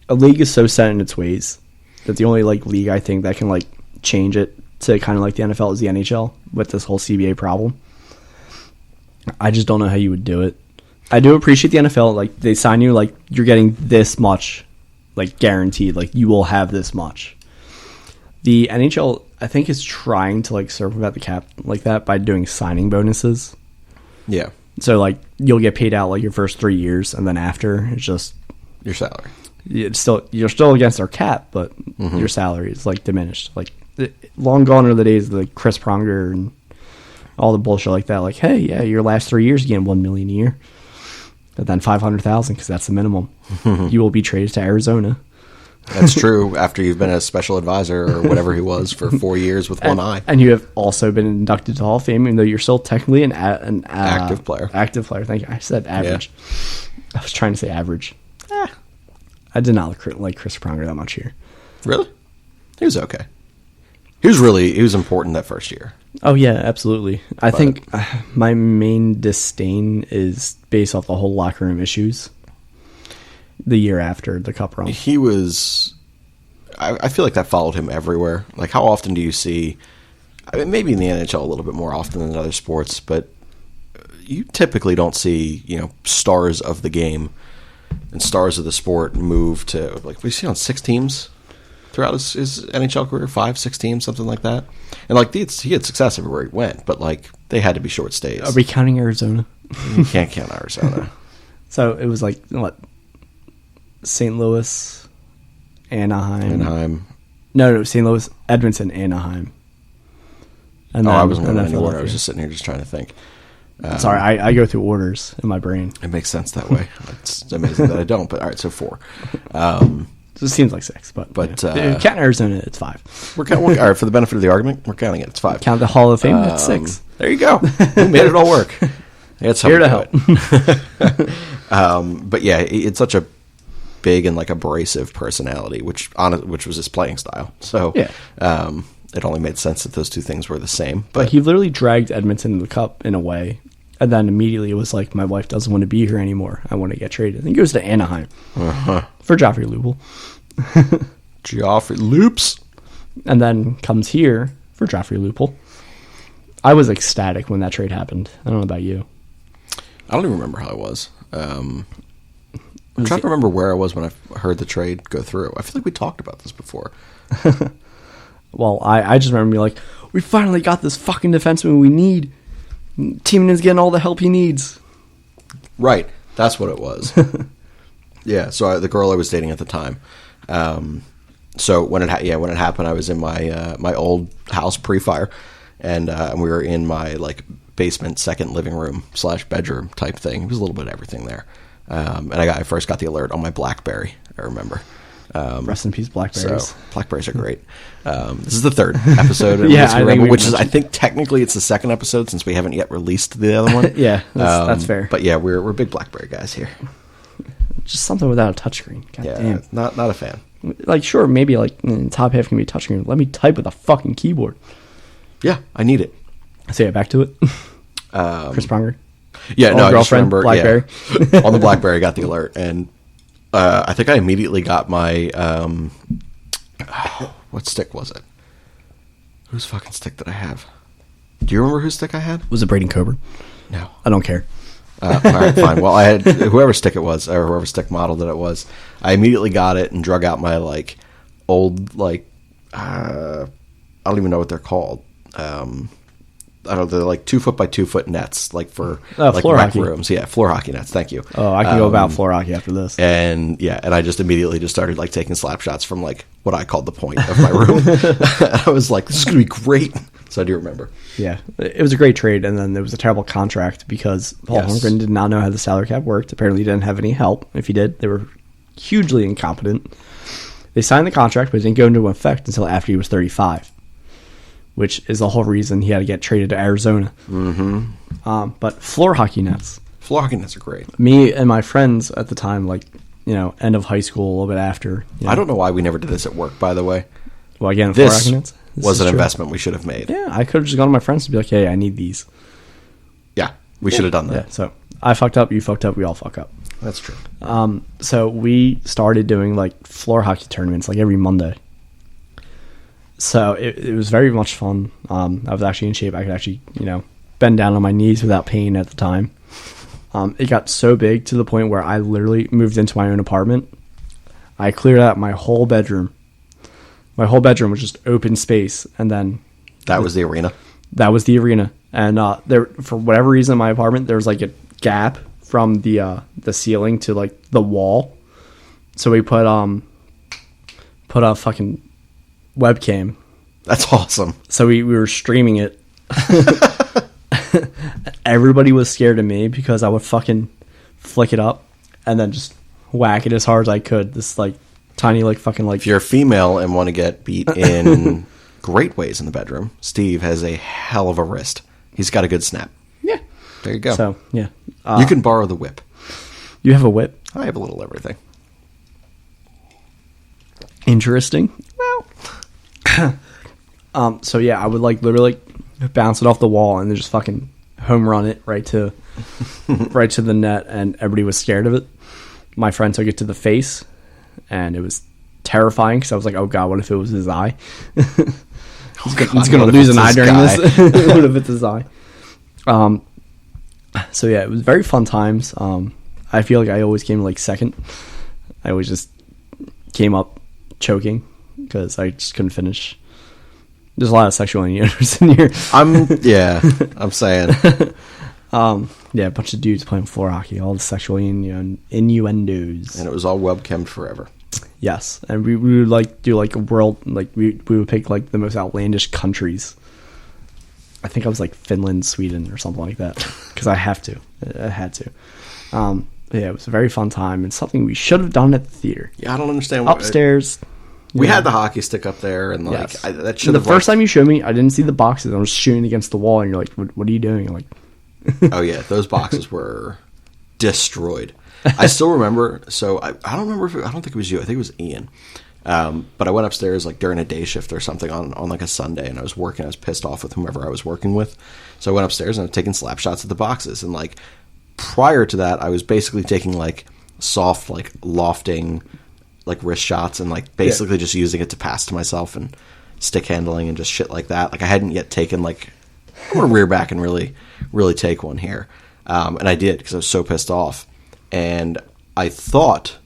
S3: a league is so set in its ways that the only like league I think that can like change it to kind of like the NFL is the NHL with this whole CBA problem. I just don't know how you would do it. I do appreciate the NFL. Like, they sign you, like, you're getting this much, like, guaranteed. Like, you will have this much. The NHL, I think, is trying to, like, circumvent the cap like that by doing signing bonuses.
S1: Yeah.
S3: So, like, you'll get paid out, like, your first 3 years, and then after, it's just...
S1: Your salary.
S3: You're still against our cap, but your salary is, like, diminished. Like, long gone are the days of, like, Chris Pronger and all the bullshit like that. Like, hey, yeah, your last 3 years, you get $1 million a year. But then 500,000 because that's the minimum. You will be traded to Arizona.
S1: That's true. After you've been a special advisor or whatever he was for 4 years with one eye.
S3: And you have also been inducted to Hall of Fame, even though you're still technically an
S1: Active player.
S3: Active player. Thank you. I said average. Yeah. I was trying to say average. I did not like Chris Pronger that much here.
S1: Really? He was okay. He was important that first year.
S3: Oh, yeah, absolutely. I think my main disdain is based off the whole locker room issues the year after the cup run.
S1: He was... I feel like that followed him everywhere. Like, how often do you see... I mean, maybe in the NHL a little bit more often than in other sports, but you typically don't see, stars of the game and stars of the sport move to... Like, we see on 6 teams throughout his NHL career, 5, 6 teams, something like that. And, like, he had success everywhere he went, but, like, they had to be short stays.
S3: Are we counting Arizona?
S1: You can't count Arizona.
S3: So it was like, what? St. Louis, Anaheim. No, St. Louis, Edmonton, Anaheim. And then,
S1: I wasn't going
S3: and
S1: to
S3: then
S1: any order. I
S3: Philadelphia.
S1: was just sitting here just trying to think.
S3: Sorry, I go through orders in my brain.
S1: It makes sense that way. It's amazing that I don't, but all right, so 4.
S3: So it seems like 6, but count Arizona, it's 5.
S1: All right, for the benefit of the argument, we're counting it. It's 5.
S3: Count the Hall of Fame, that's 6.
S1: There you go. We made it all work. That's how
S3: Here
S1: we
S3: to
S1: do it. But yeah, it's such a big and like abrasive personality, which was his playing style. So
S3: Yeah.
S1: It only made sense that those two things were the same. But
S3: He literally dragged Edmonton to the cup in a way, and then immediately it was like, my wife doesn't want to be here anymore. I want to get traded. And he goes to Anaheim for Joffrey Lupul.
S1: Joffrey Loops.
S3: And then comes here for Joffrey Lupul. I was ecstatic when that trade happened. I don't know about you.
S1: I don't even remember how it was. I'm trying to remember where I was when I heard the trade go through. I feel like we talked about this before.
S3: Well, I just remember being like, we finally got this fucking defenseman we need. Tiemannin's getting all the help he needs.
S1: Right. That's what it was. Yeah. So the girl I was dating at the time. So when it happened, I was in my my old house pre-fire, and we were in my like basement, second living room / bedroom type thing. It was a little bit of everything there. And I first got the alert on my BlackBerry. I remember.
S3: Rest in peace, Blackberries.
S1: So Blackberries are great. This is the 3rd episode of
S3: Yeah,
S1: Whiskey
S3: I think
S1: Ramble,
S3: we
S1: which is, I
S3: mentioned-
S1: think, technically it's the 2nd episode since we haven't yet released the other one.
S3: Yeah, that's fair.
S1: But yeah, we're big BlackBerry guys here.
S3: Just something without a touchscreen. God
S1: Yeah,
S3: damn.
S1: not a fan.
S3: Like, sure, maybe like top half can be touchscreen. Let me type with a fucking keyboard.
S1: Yeah, I need it.
S3: So yeah, back to it. Chris Pronger.
S1: Yeah,
S3: Oh,
S1: no, I just
S3: girlfriend,
S1: remember
S3: BlackBerry.
S1: Yeah, on the BlackBerry, I got the alert, and I think I immediately got my what stick was it? Whose fucking stick did I have? Do you remember whose stick I had?
S3: Was it Braden Coburn?
S1: No.
S3: I don't care.
S1: All right, fine. Well, I had whoever stick it was, or whoever stick model that it was. I immediately got it and drug out my like old like I don't even know what they're called. I don't know, they're like 2 foot by 2 foot nets, like for like
S3: floor
S1: rec
S3: hockey.
S1: rooms. Yeah, floor hockky nets. Thank you.
S3: Oh, I can go about floor hockey after this.
S1: And yeah, and I just immediately just started like taking slap shots from like what I called the point of my room. I was like, this is gonna be great. So I do remember.
S3: Yeah, it was a great trade, and then there was a terrible contract because Paul Holmgren did not know how the salary cap worked. Apparently, he didn't have any help. If he did, they were hugely incompetent. They signed the contract, but it didn't go into effect until after he was 35. Which is the whole reason he had to get traded to Arizona. Mm-hmm. But floor hockey nets.
S1: Floor hockey nets are great.
S3: Me and my friends at the time, like, end of high school, a little bit after.
S1: I don't know why we never did this at work, by the way.
S3: Well, again, floor
S1: This
S3: hockey nets.
S1: was an investment we should have made.
S3: Yeah, I could have just gone to my friends and be like, hey, I need these.
S1: Yeah, we should have done that.
S3: Yeah, so I fucked up, you fucked up, we all fuck up.
S1: That's true.
S3: So we started doing, like, floor hockey tournaments, like, every Monday. So it was very much fun. I was actually in shape. I could actually, bend down on my knees without pain at the time. It got so big to the point where I literally moved into my own apartment. I cleared out my whole bedroom. My whole bedroom was just open space, and then
S1: That was the arena.
S3: that was the arena. And there, for whatever reason, in my apartment there was like a gap from the ceiling to like the wall. So we put a fucking webcam.
S1: That's awesome.
S3: So we were streaming it. Everybody was scared of me because I would fucking flick it up and then just whack it as hard as I could. This like tiny like fucking like.
S1: If you're a female and want to get beat in great ways in the bedroom, Steve has a hell of a wrist. He's got a good snap.
S3: Yeah.
S1: There you go.
S3: So yeah,
S1: You can borrow the whip.
S3: you have a whip.
S1: I have a little everything.
S3: Interesting. So yeah, I would like literally bounce it off the wall and then just fucking home run it right to the net, and everybody was scared of it. My friend took it to the face, and it was terrifying because I was like, "Oh god, what if it was his eye? He's gonna lose an eye during this. What if it's his eye?" So yeah, it was very fun times. I feel like I always came like second. I always just came up choking because I just couldn't finish. There's a lot of sexual innuendos in here.
S1: I'm saying.
S3: Yeah, a bunch of dudes playing floor hockey, all the sexual innuendos.
S1: And it was all webcammed forever.
S3: Yes, and we would like do like a world, like we would pick like the most outlandish countries. I think I was like Finland, Sweden, or something like that, because I had to. Yeah, it was a very fun time and something we should have done at the theater.
S1: Yeah, I don't understand.
S3: Upstairs.
S1: We had the hockey stick up there, and like
S3: Yes.
S1: that should
S3: The
S1: have.
S3: first time you showed me, I didn't see the boxes. I was shooting against the wall, and you're like, "What are you doing?" I'm like,
S1: Oh yeah, those boxes were destroyed. I still remember. So I don't remember if I don't think it was you. I think it was Ian. But I went upstairs like during a day shift or something on like a Sunday, and I was working. I was pissed off with whomever I was working with, so I went upstairs and I was taking slap shots at the boxes. And like prior to that, I was basically taking like soft like lofting like wrist shots and like basically just using it to pass to myself and stick handling and just shit like that. Like I hadn't yet taken like I want to rear back and really take one here, and I did because I was so pissed off, and I thought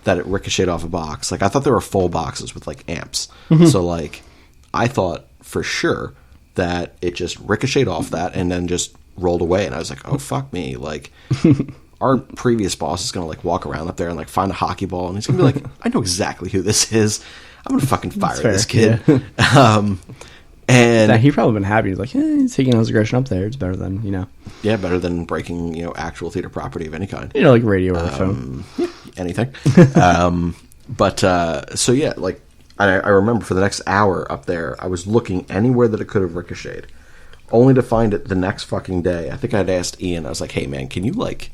S1: that it ricocheted off a box. Like I thought there were full boxes with like amps, so like I thought for sure that it just ricocheted off that and then just rolled away, and I was like, oh fuck me, like. Our previous boss is going to like walk around up there and like find a hockey ball, and he's going to be like, I know exactly who this is. I'm going to fucking fire this kid.
S3: Yeah.
S1: And
S3: he probably been happy. He's like, he's taking his aggression up there. It's better than,
S1: yeah, better than breaking, actual theater property of any kind.
S3: like radio or phone.
S1: Yeah, anything. So yeah, like I remember for the next hour up there, I was looking anywhere that it could have ricocheted, only to find it the next fucking day. I think I'd asked Ian, I was like, hey man, can you like,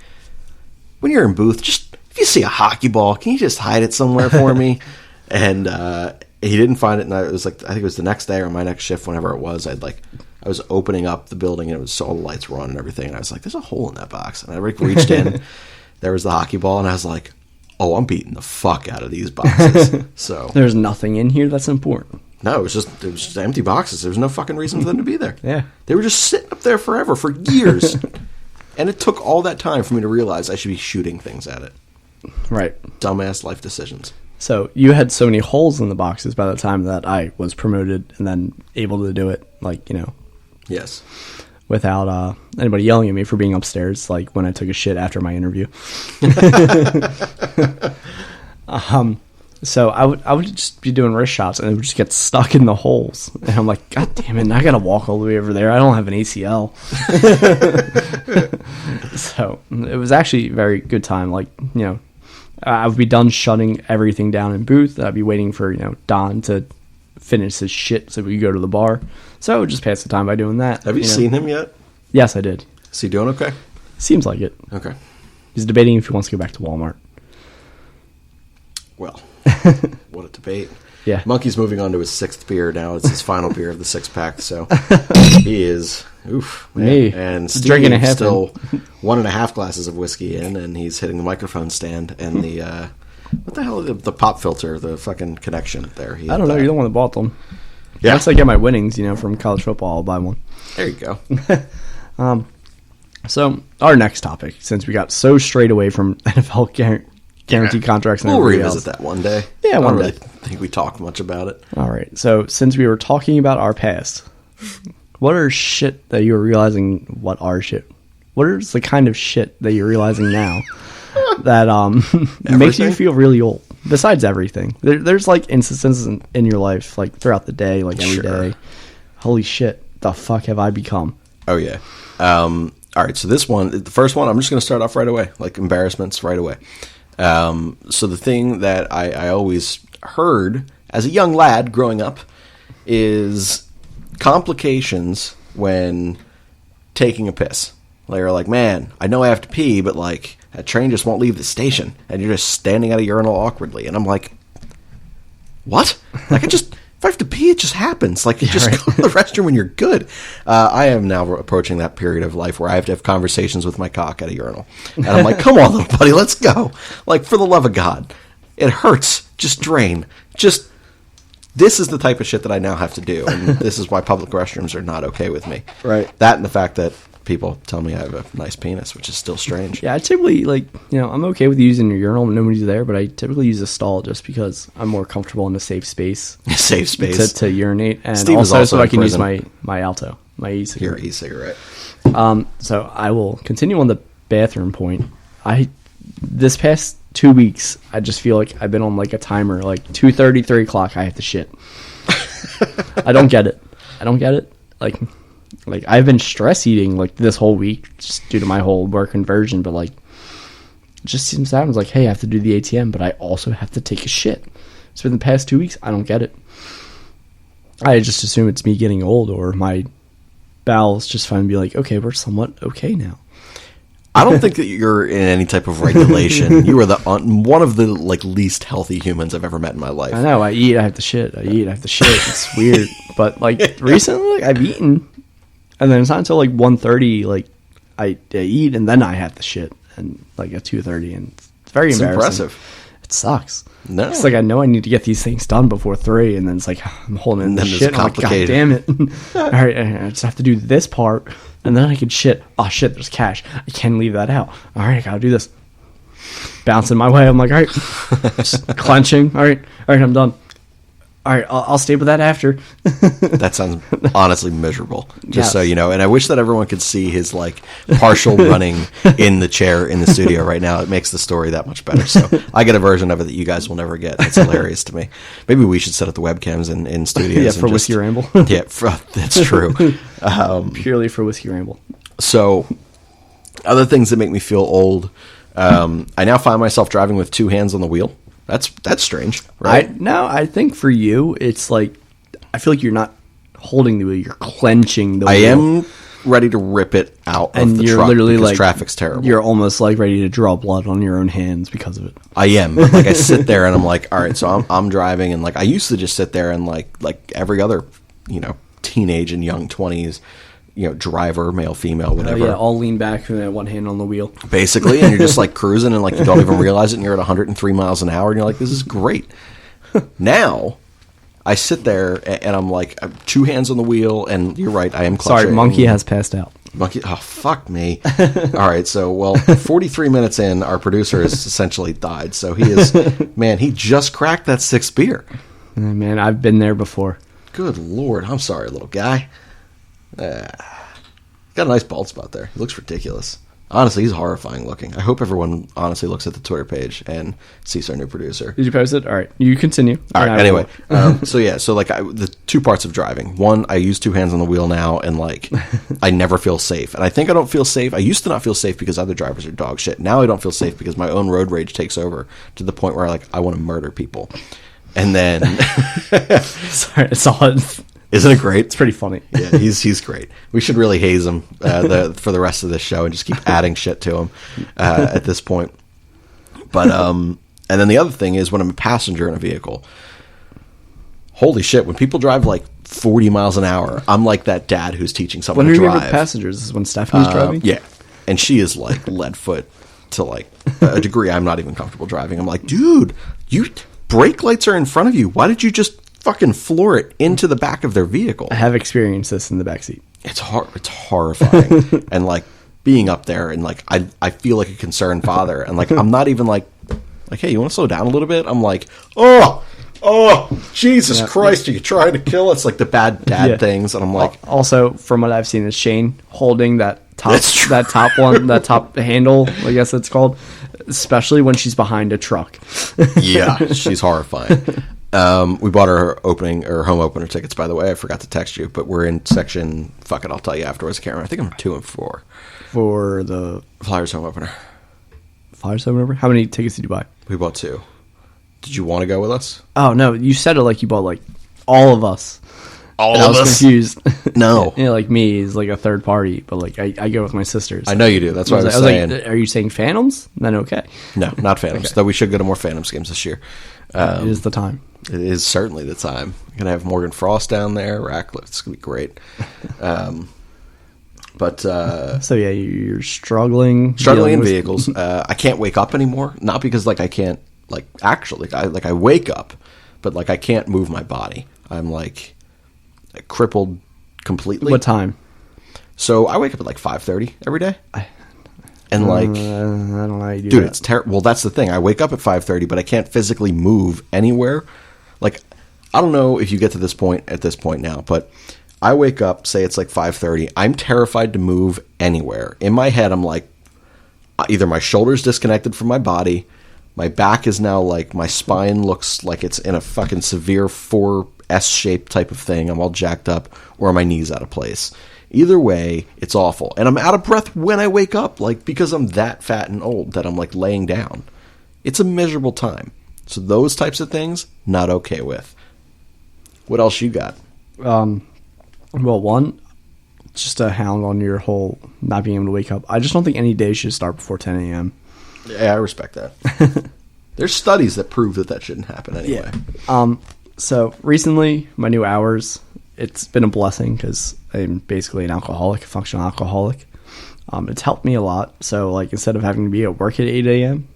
S1: when you're in booth, just if you see a hockey ball, can you just hide it somewhere for me? And he didn't find it, and I was like, I think it was the next day or my next shift, whenever it was. I was opening up the building, and it was all the lights were on and everything. And I was like, "There's a hole in that box." And I reached in, there was the hockey ball, and I was like, "Oh, I'm beating the fuck out of these boxes." So
S3: there's nothing in here that's important.
S1: No, it was just empty boxes. There was no fucking reason for them to be there.
S3: Yeah.
S1: They were just sitting up there forever, for years. And it took all that time for me to realize I should be shooting things at it.
S3: Right.
S1: Dumbass life decisions.
S3: So you had so many holes in the boxes by the time that I was promoted and then able to do it, like, you know.
S1: Yes.
S3: Without anybody yelling at me for being upstairs, like when I took a shit after my interview. So I would just be doing wrist shots and it would just get stuck in the holes. And I'm like, God damn it, I gotta walk all the way over there. I don't have an ACL. So it was actually a very good time. Like, you know, I would be done shutting everything down in booth. I'd be waiting for, you know, Don to finish his shit so we could go to the bar. So I would just pass the time by doing that.
S1: Have you seen him yet?
S3: Yes, I did.
S1: Is he doing okay?
S3: Seems like it.
S1: Okay.
S3: He's debating if he wants to go back to Walmart.
S1: Well, what a debate.
S3: Yeah.
S1: Monkey's moving on to his 6th beer now. It's his final beer of the 6-pack, so he is, oof, man.
S3: Me.
S1: And Steve
S3: Drinking a half
S1: still 1.5 glasses of whiskey in, and he's hitting the microphone stand and the, what the hell is the pop filter, the fucking connection there.
S3: I don't know. You're the one that bought them.
S1: Yeah.
S3: Once I get my winnings, you know, from college football, I'll buy one.
S1: There you go.
S3: So our next topic, since we got so straight away from NFL guaranteed contracts and
S1: We'll
S3: everything
S1: revisit
S3: else.
S1: that one day.
S3: Yeah, one
S1: I don't really
S3: day.
S1: think we talked much about it.
S3: All right. So since we were talking about our past, what are shit that you're realizing? What are shit? What is the kind of shit that you're realizing now that makes you feel really old? Besides everything, there's like instances in your life, like throughout the day, like every day. Holy shit, the fuck have I become?
S1: Oh yeah. All right. So the first one, I'm just going to start off right away, like embarrassments right away. So the thing that I always heard as a young lad growing up is complications when taking a piss. They're like, man, I know I have to pee, but like that train just won't leave the station, and you're just standing at a urinal awkwardly. And I'm like, what? Like if I have to pee, it just happens. Like, you just go to the restroom and you're good. I am now approaching that period of life where I have to have conversations with my cock at a urinal. And I'm like, come on, little buddy, let's go. Like, for the love of God. It hurts. Just drain. This is the type of shit that I now have to do. And this is why public restrooms are not okay with me.
S3: Right.
S1: That and the fact that people tell me I have a nice penis, which is still strange.
S3: Yeah, I typically, like, you know, I'm okay with using your urinal when nobody's there, but I typically use a stall just because I'm more comfortable in a safe space.
S1: Safe space.
S3: To urinate. And
S1: Steve
S3: also so I can
S1: prison.
S3: use my Alto, my e-cigarette.
S1: Your e-cigarette.
S3: So I will continue on the bathroom point. This past 2 weeks, I just feel like I've been on like a timer, like 2:30, 3 o'clock, I have to shit. I don't get it. Like I've been stress eating like this whole week just due to my whole work conversion, but like it just sounds like, hey, I have to do the ATM, but I also have to take a shit. So in the past 2 weeks, I don't get it. I just assume it's me getting old, or my bowels just finally be like, okay, we're somewhat okay now.
S1: I don't think that you're in any type of regulation. You are one of the like least healthy humans I've ever met in my life.
S3: I know. I eat, I have to shit. I eat, I have to shit. It's weird, but like recently, like, I've eaten, and then it's not until like 1:30, like I eat, and then I have to shit, and like at 2:30, and it's very embarrassing.
S1: Impressive.
S3: It sucks.
S1: No.
S3: It's like I know I need to get these things done before 3, and then it's like I'm holding in the shit. And I'm like, God damn it! All right, I just have to do this part, and then I can shit. Oh shit, there's cash. I can't leave that out. All right, I gotta do this. Bouncing my way. I'm like, all right, just clenching. All right, I'm done. All right, I'll stay with that after.
S1: That sounds honestly miserable. Just
S3: Yes.
S1: so you know. And I wish that everyone could see his like partial running in the chair in the studio right now. It makes the story that much better. So I get a version of it that you guys will never get. It's hilarious to me. Maybe we should set up the webcams in studios.
S3: Yeah,
S1: and
S3: for Whiskey Ramble.
S1: Yeah, that's true.
S3: Purely for Whiskey Ramble.
S1: So other things that make me feel old. I now find myself driving with 2 hands on the wheel. That's strange, right?
S3: I think for you, it's like, I feel like you're not holding the wheel, you're clenching the wheel.
S1: I am ready to rip it out
S3: and
S1: of the
S3: you're
S1: truck
S3: literally
S1: because
S3: like,
S1: traffic's terrible.
S3: You're almost like ready to draw blood on your own hands because of it.
S1: I am. But like I sit there and I'm like, all right, so I'm driving, and like I used to just sit there and like every other, teenage and young 20s, driver, male, female, whatever.
S3: Yeah, I'll lean back and one hand on the wheel.
S1: Basically, and you're just like cruising and like you don't even realize it, and you're at 103 miles an hour and you're like, this is great. Now, I sit there and I'm like, two hands on the wheel, and you're right, I am clutching.
S3: Sorry, Monkey has passed out.
S1: Monkey, oh, fuck me. All right, so, well, 43 minutes in, our producer has essentially died. So he is, man, he just cracked that 6th beer.
S3: Man, I've been there before.
S1: Good Lord. I'm sorry, little guy. Got a nice bald spot there. He looks ridiculous. Honestly, he's horrifying looking. I hope everyone honestly looks at the Twitter page and sees our new producer.
S3: Did you post it? All right, you continue.
S1: All right, anyway. So like the two parts of driving. One, I use two hands on the wheel now, and like I never feel safe. And I think I don't feel safe. I used to not feel safe because other drivers are dog shit. Now I don't feel safe because my own road rage takes over to the point where I want to murder people. And then
S3: sorry, I saw it.
S1: Isn't it great?
S3: It's pretty funny.
S1: Yeah, he's great. We should really haze him for the rest of this show and just keep adding shit to him at this point. But and then the other thing is when I'm a passenger in a vehicle, holy shit! When people drive like 40 miles an hour, I'm like that dad who's teaching someone to drive.
S3: When are you passengers? Is this when Stephanie's driving?
S1: Yeah, and she is like lead foot to like a degree I'm not even comfortable driving. I'm like, dude, brake lights are in front of you. Why did you just fucking floor it into the back of their vehicle?
S3: I have experienced this in the backseat.
S1: It's horrifying. And like being up there and like I feel like a concerned father, and like I'm not even like hey, you want to slow down a little bit? I'm like, oh Jesus Christ, are you trying to kill us? Like the bad dad things. And I'm like,
S3: also from what I've seen is Shane holding that top one, that top handle, I guess it's called, especially when she's behind a truck.
S1: Yeah, she's horrifying. We bought our home opener tickets, by the way. I forgot to text you, but we're in section, fuck it, I'll tell you afterwards. I can't remember. I think I'm 2 and 4.
S3: For the
S1: Flyers home opener.
S3: Flyers home opener? How many tickets did you buy?
S1: We bought 2. Did you want to go with us?
S3: Oh, no. You said it like you bought like all of us.
S1: All
S3: and
S1: of
S3: us? I was confused.
S1: No.
S3: Like me is like a third party, but like I go with my sisters.
S1: I know you do. That's what I was saying.
S3: Like, are you saying Phantoms? Then okay.
S1: No, not Phantoms.
S3: Okay.
S1: Though we should go to more Phantoms games this year.
S3: It is the time.
S1: It is certainly the time. We're going to have Morgan Frost down there, Ratcliffe. It's going to be great.
S3: So yeah, you're struggling
S1: in vehicles. I can't wake up anymore. Not because like I can't like actually I wake up, but like I can't move my body. I'm like crippled completely.
S3: What time?
S1: So I wake up at like 5:30 every day. And like,
S3: I don't know how you do
S1: dude,
S3: that.
S1: it's terrible. Well, that's the thing. I wake up at 5:30, but I can't physically move anywhere. Like, I don't know if you get to this point at this point now, but I wake up, say it's like 5:30. I'm terrified to move anywhere. In my head, I'm like, either my shoulder's disconnected from my body, my back is now like, my spine looks like it's in a fucking severe 4S shape type of thing. I'm all jacked up, or my knee's out of place. Either way, it's awful. And I'm out of breath when I wake up, like, because I'm that fat and old that I'm, like, laying down. It's a miserable time. So those types of things, not okay with. What else you got?
S3: Well, one, just a hound on your whole not being able to wake up. I just don't think any day should start before 10 a.m.
S1: Yeah, I respect that. There's studies that prove that shouldn't happen anyway.
S3: Yeah. So recently, my new hours, it's been a blessing because I'm basically an alcoholic, a functional alcoholic. It's helped me a lot. So, like, instead of having to be at work at 8 a.m.,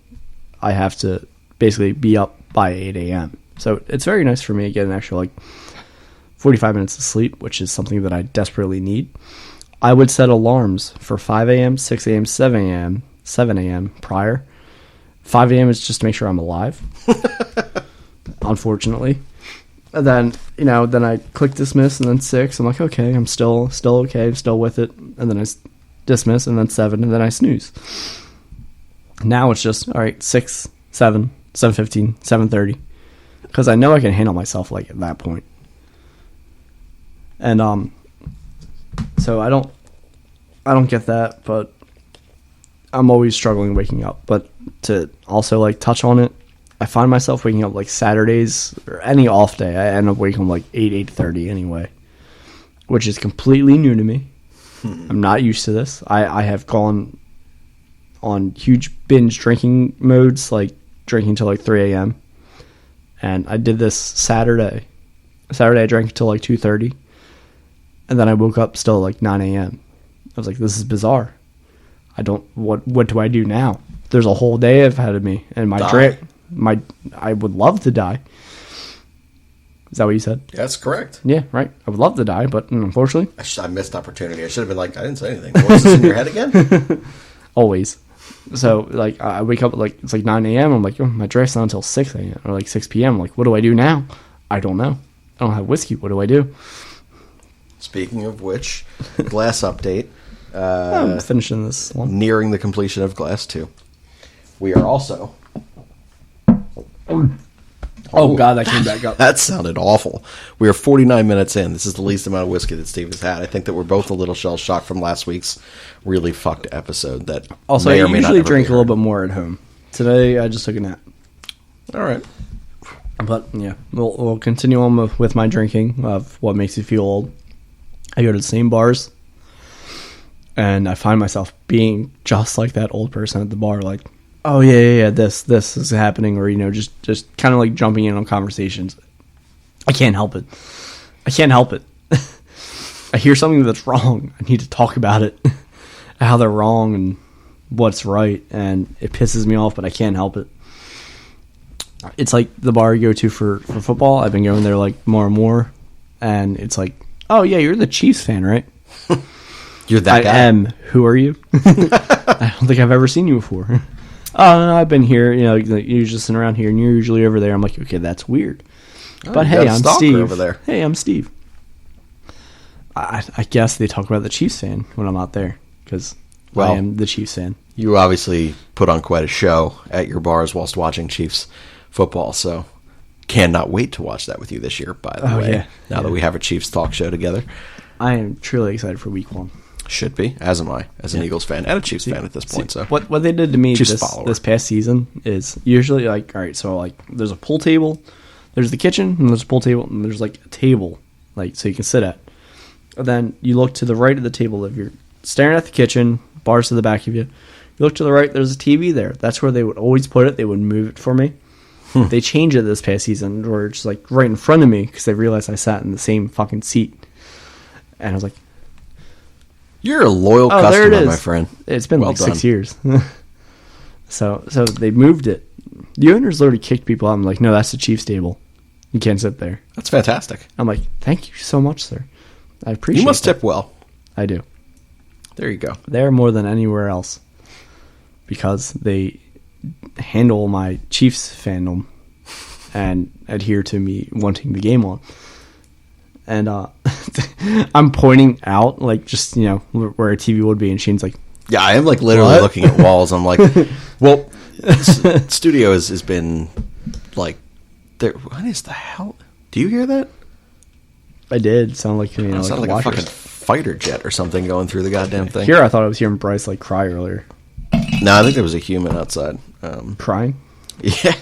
S3: I have to basically be up by 8 a.m. So it's very nice for me to get an extra, like, 45 minutes of sleep, which is something that I desperately need. I would set alarms for 5 a.m., 6 a.m., 7 a.m. prior. 5 a.m. is just to make sure I'm alive, unfortunately. And then, then I click dismiss, and then 6. I'm like, okay, I'm still okay, I'm still with it. And then I dismiss, and then 7, and then I snooze. Now it's just, all right, 6, 7, 7:15, 7:30. Because I know I can handle myself, like, at that point. And, so I don't get that, but I'm always struggling waking up. But to also, like, touch on it, I find myself waking up like Saturdays or any off day. I end up waking up like 8:30 anyway, which is completely new to me. I'm not used to this. I have gone on huge binge drinking modes, like drinking till like 3 a.m. And I did this Saturday. Saturday I drank till like 2:30, and then I woke up still like 9 a.m. I was like, this is bizarre. What do I do now? There's a whole day ahead of me, and my drink. I would love to die. Is that what you said?
S1: That's correct.
S3: Yeah, right. I would love to die, but unfortunately,
S1: I missed opportunity. I should have been like, I didn't say anything. What's this in your head again?
S3: always. So, like, I wake up, like, it's like 9 a.m. I'm like, oh, my draft's not until 6 a.m. or like 6 p.m. I'm like, what do I do now? I don't know. I don't have whiskey. What do I do?
S1: Speaking of which, Glass update.
S3: I'm finishing this one.
S1: Nearing the completion of Glass 2. We are also...
S3: Oh, God, that came back up.
S1: That sounded awful. We are 49 minutes in. This is the least amount of whiskey that Steve has had. I think that we're both a little shell-shocked from last week's really fucked episode that
S3: Also,
S1: may
S3: I
S1: or may not
S3: usually
S1: ever
S3: drink
S1: be
S3: a little
S1: heard.
S3: bit more at home. Today, I just took a nap.
S1: All right.
S3: But, yeah, we'll continue on with my drinking of what makes you feel old. I go to the same bars, and I find myself being just like that old person at the bar, like, oh, yeah, this is happening, or, just kind of like jumping in on conversations. I can't help it. I hear something that's wrong. I need to talk about it, how they're wrong and what's right, and it pisses me off, but I can't help it. It's like the bar you go to for football. I've been going there like more and more, and it's like, oh yeah, you're the Chiefs fan, right?
S1: You're that guy.
S3: I am. Who are you? I don't think I've ever seen you before. Oh no, I've been here. You're just sitting around here, and you're usually over there. I'm like, okay, that's weird. But
S1: you
S3: hey,
S1: got a
S3: I'm
S1: stalker
S3: Steve.
S1: over there.
S3: Hey, I'm Steve. I guess they talk about the Chiefs fan when I'm out there because I am the Chiefs fan.
S1: You obviously put on quite a show at your bars whilst watching Chiefs football, so cannot wait to watch that with you this year, by the way.
S3: Yeah.
S1: Now that we have a Chiefs talk show together.
S3: I am truly excited for week 1.
S1: Should be, as am I, as an Eagles fan and a Chiefs fan at this point. So
S3: what they did to me
S1: Chiefs
S3: this past season is usually like, all right, so like there's a pool table, there's the kitchen, and there's a pool table, and there's like a table, like so you can sit at. And then you look to the right of the table if you're staring at the kitchen, bars to the back of you. You look to the right, there's a TV there. That's where they would always put it. They would move it for me. They changed it this past season, where it's like right in front of me because they realized I sat in the same fucking seat. And I was like,
S1: you're a loyal
S3: there it
S1: customer,
S3: is.
S1: my friend.
S3: It's been
S1: Well
S3: like
S1: done.
S3: 6 years. So they moved it. The owners literally kicked people out. I'm like, no, that's the Chiefs table. You can't sit there.
S1: That's fantastic.
S3: I'm like, thank you so much, sir. I appreciate it.
S1: You must tip well.
S3: I do.
S1: There you go.
S3: There more than anywhere else. Because they handle my Chiefs fandom and adhere to me wanting the game on. And I'm pointing out, like, just, where a TV would be, and Shane's like,
S1: Yeah, I am like literally
S3: What?
S1: looking at walls. I'm like, well, studio has been like, there. What is the hell? Do you hear that?
S3: I did. Sound like,
S1: It sounded like a fucking
S3: Watchers.
S1: fighter jet or something going through the goddamn thing.
S3: Here, I thought I was hearing Bryce, like, cry earlier.
S1: No, I think there was a human outside.
S3: Crying?
S1: Yeah,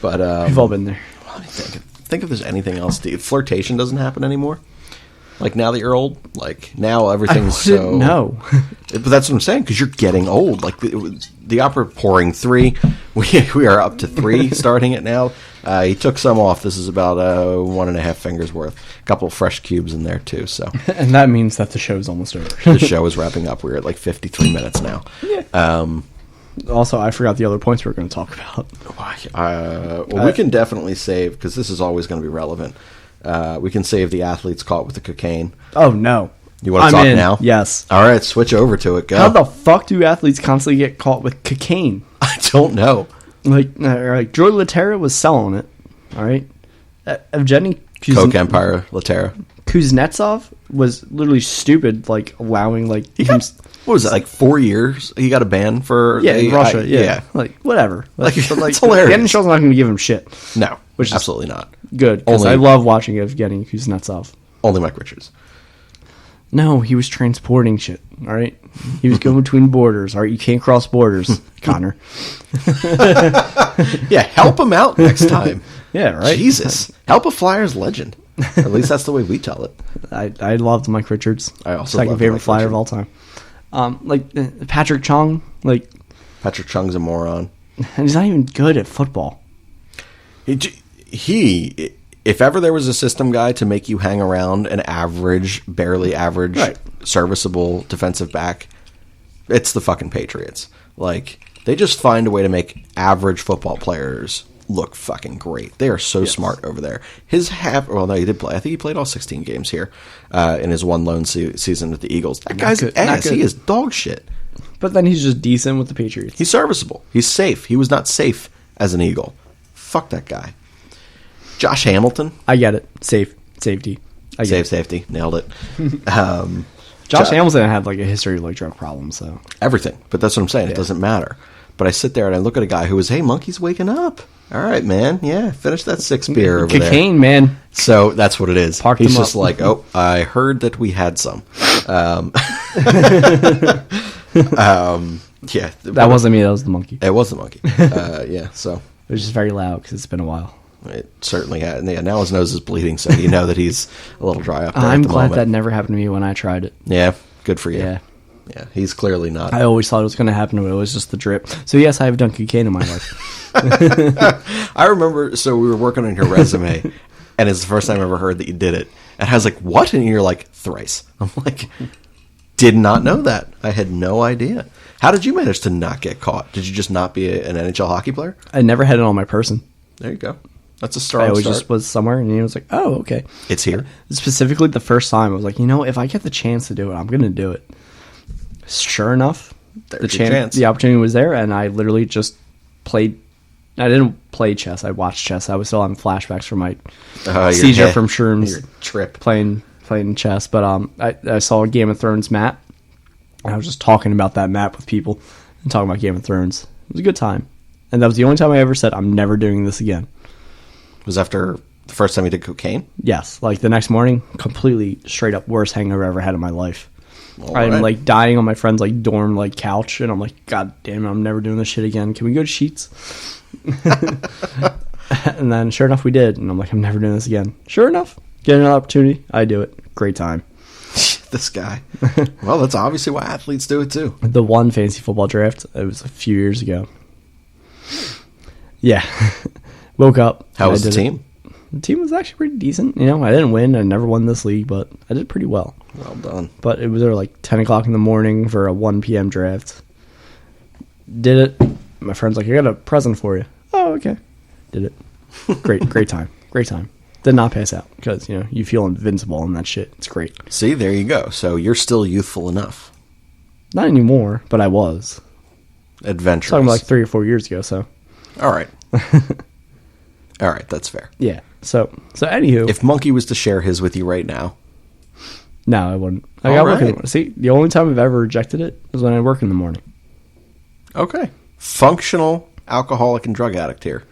S1: but
S3: We've all been there.
S1: let me think if there's anything else. Flirtation doesn't happen anymore. Like now that you're old, like now everything's so.
S3: No.
S1: But that's what I'm saying, because you're getting old. Like the opera pouring 3, we are up to 3 starting it now. He took some off. This is about 1.5 fingers worth. A couple of fresh cubes in there too. So
S3: And that means that the show's almost over.
S1: the show is wrapping up. We're at like 53 minutes now.
S3: Yeah. Also, I forgot the other points we were going to talk about.
S1: We can definitely save, because this is always going to be relevant. We can save the athletes caught with the cocaine.
S3: Oh, no.
S1: You want to
S3: I'm
S1: talk
S3: in.
S1: now?
S3: Yes.
S1: All right, switch over to it. Go.
S3: How the fuck do athletes constantly get caught with cocaine?
S1: I don't know.
S3: Like Joy Laterra was selling it. All right. Evgeny
S1: Coke Empire, Laterra.
S3: Kuznetsov was literally stupid, like allowing like
S1: He got, what was it, like 4 years? He got a ban for
S3: in Russia. Yeah, like whatever.
S1: Like,
S3: But,
S1: it's hilarious.
S3: The NHL's not going to give him shit.
S1: No,
S3: Which is
S1: absolutely not.
S3: Good, because
S1: Only-
S3: I love watching Evgeny Kuznetsov.
S1: Only Mike Richards.
S3: No, he was transporting shit. All right, he was going between borders. All right, you can't cross borders, Connor.
S1: Yeah, help him out next time.
S3: Yeah, right.
S1: Jesus, help a Flyers legend. At least that's the way we tell it.
S3: I loved Mike Richards.
S1: I also
S3: second
S1: loved
S3: favorite
S1: Mike
S3: Flyer
S1: Richards.
S3: of all time. Like Patrick Chung, like,
S1: Patrick Chung's a moron.
S3: and he's not even good at football.
S1: He, if ever there was a system guy to make you hang around an average, barely average,
S3: Right.
S1: serviceable defensive back, it's the fucking Patriots. Like, they just find a way to make average football players look fucking great. They are so smart over there. His no, he did play. I think he played all 16 games here in his one lone season with the Eagles. That guy's ass. He is dog shit.
S3: But then he's just decent with the Patriots.
S1: He's serviceable. He's safe. He was not safe as an Eagle. Fuck that guy. Josh Hamilton.
S3: I get it. Safety.
S1: Safety. Nailed it.
S3: Josh Hamilton had like a history of like drug problems, so
S1: everything. But that's what I'm saying. It doesn't matter. But I sit there and I look at a guy who was, hey, Monkey's waking up. All right, man. Yeah, finish that 6 beer over there.
S3: Cocaine, man.
S1: So that's what it is.
S3: Parked
S1: He's
S3: him
S1: just
S3: up.
S1: like, oh, I heard that we had some. Yeah.
S3: That wasn't me. That was the monkey.
S1: It was the monkey. Yeah, so.
S3: It was just very loud because it's been a while.
S1: It certainly had. Yeah, now his nose is bleeding, so you know that he's a little dry up there
S3: I'm
S1: at the
S3: glad
S1: moment.
S3: that never happened to me when I tried it.
S1: Yeah, good for you.
S3: Yeah.
S1: Yeah, he's clearly not.
S3: I always thought it was going to happen, but it was just the drip. So yes, I have done cocaine in my life.
S1: I remember, so we were working on your resume, and it's the first time I ever heard that you did it. And I was like, what? And you're like, thrice. I'm like, did not know that. I had no idea. How did you manage to not get caught? Did you just not be an NHL hockey player?
S3: I never had it on my person.
S1: There you go. That's a strong
S3: I always
S1: start.
S3: just was somewhere, and he was like, oh, okay.
S1: It's here.
S3: Specifically, the first time, I was like, if I get the chance to do it, I'm going to do it. Sure enough,
S1: There's your chance.
S3: the opportunity was there, and I literally just played. I didn't play chess. I watched chess. I was still having flashbacks from my seizure from shrooms.
S1: Your trip.
S3: Playing chess. But I saw a Game of Thrones map, and I was just talking about that map with people and talking about Game of Thrones. It was a good time. And that was the only time I ever said, I'm never doing this again.
S1: It was after the first time you did cocaine?
S3: Yes. Like the next morning, completely straight up worst hangover I ever had in my life.
S1: All
S3: I'm
S1: right.
S3: like dying on my friend's like dorm like couch, and I'm like, God damn it, I'm never doing this shit again. Can we go to Sheets? And then sure enough we did, and I'm like, I'm never doing this again. Sure enough, get another opportunity, I do it. Great time.
S1: This guy. Well, that's obviously why athletes do it too.
S3: The one fantasy football draft, it was a few years ago. Yeah. Woke up.
S1: How
S3: and
S1: was
S3: I
S1: the
S3: did
S1: team?
S3: it. The team was actually pretty decent. I didn't win. I never won this league, but I did pretty well.
S1: Well done.
S3: But it was like 10 o'clock in the morning for a 1 p.m. draft. Did it. My friend's like, I got a present for you. Oh, okay. Did it. Great time. Great time. Did not pass out because, you feel invincible and that shit. It's great.
S1: See, there you go. So you're still youthful enough.
S3: Not anymore, but I was.
S1: Adventurous.
S3: Talking about like 3 or 4 years ago, so.
S1: All right. All right, that's fair.
S3: Yeah. So anywho.
S1: If Monkey was to share his with you right now.
S3: No, I wouldn't. I
S1: All
S3: got work in the
S1: right.
S3: morning. See, the only time I've ever rejected it was when I work in the morning.
S1: Okay. Functional alcoholic and drug addict here.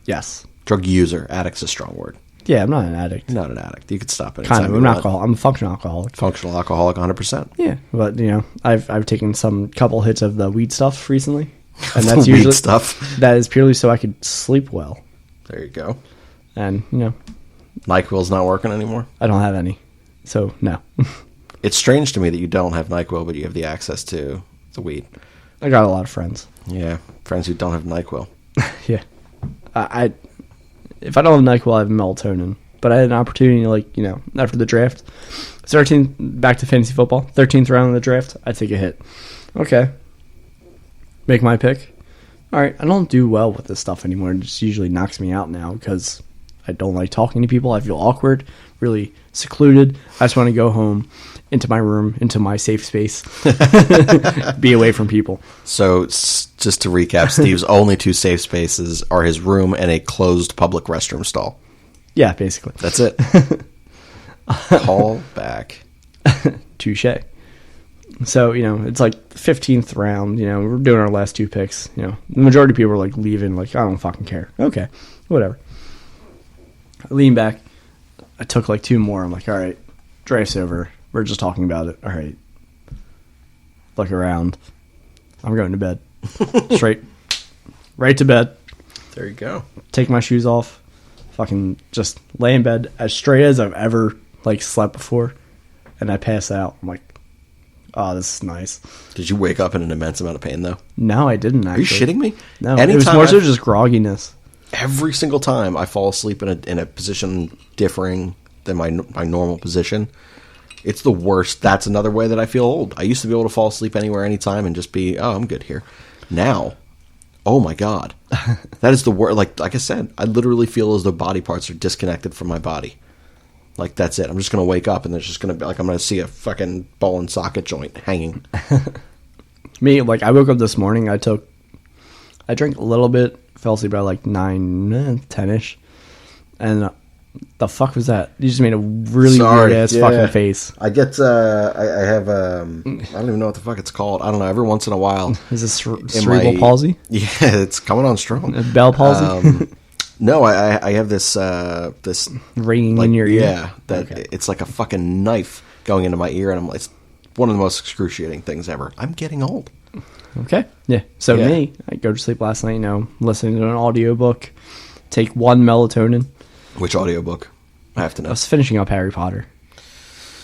S3: Yes.
S1: Drug user. Addict's a strong word.
S3: Yeah, I'm not an addict.
S1: You're not an addict. You could stop it.
S3: Kind of. I'm an alcoholic. I'm a functional alcoholic.
S1: Functional alcoholic 100%.
S3: Yeah, but I've taken some couple hits of the weed stuff recently, and
S1: The
S3: that's
S1: weed
S3: usually
S1: stuff.
S3: That is purely so I could sleep well,
S1: There you go.
S3: and
S1: NyQuil's not working anymore.
S3: I don't have any, so no.
S1: It's strange to me that you don't have NyQuil, but you have the access to the weed.
S3: I got a lot of friends.
S1: Yeah, friends who don't have NyQuil.
S3: Yeah, I if I don't have NyQuil, I have melatonin. But I had an opportunity, after the draft, 13 back to fantasy football, 13th round of the draft, I take a hit. Okay, make my pick. All right, I don't do well with this stuff anymore. It just usually knocks me out now because I don't like talking to people. I feel awkward, really secluded. I just want to go home, into my room, into my safe space, be away from people.
S1: So, just to recap, Steve's only 2 safe spaces are his room and a closed public restroom stall.
S3: Yeah, basically.
S1: That's it. Call back.
S3: Touche. So, it's like the 15th round, we're doing our last 2 picks, the majority of people are like leaving, like, I don't fucking care. Okay, whatever. I lean back. I took like 2 more. I'm like, all right, draft's over. We're just talking about it. All right. Look around. I'm going to bed. Straight. Right to bed.
S1: There you go.
S3: Take my shoes off. Fucking just lay in bed as straight as I've ever slept before. And I pass out. I'm like, oh, this is nice.
S1: Did you wake up in an immense amount of pain, though?
S3: No, I didn't
S1: Are you
S3: actually.
S1: shitting me?
S3: No, it was more so just grogginess.
S1: Every single time I fall asleep in a position differing than my normal position, it's the worst. That's another way that I feel old. I used to be able to fall asleep anywhere, anytime, and just be, oh, I'm good here. Now, oh my God, that is the word. Like I said, I literally feel as though body parts are disconnected from my body. Like, that's it. I'm just going to wake up and there's just going to be like, I'm going to see a fucking ball and socket joint hanging.
S3: Me, like, I woke up this morning, I drank a little bit, fell asleep by like 9, 10-ish. And the fuck was that? You just made a really weird-ass fucking face.
S1: I get, I have, I don't even know what the fuck it's called. I don't know. Every once in a while.
S3: Is this cerebral palsy?
S1: Yeah, it's coming on strong.
S3: Bell palsy?
S1: No, I have this
S3: ringing
S1: like,
S3: in your ear?
S1: Yeah, it's like a fucking knife going into my ear, and I'm like, it's one of the most excruciating things ever. I'm getting old.
S3: Okay. Yeah. So me, I go to sleep last night, listening to an audiobook, take 1 melatonin.
S1: Which audiobook? I have to know.
S3: I was finishing up Harry Potter.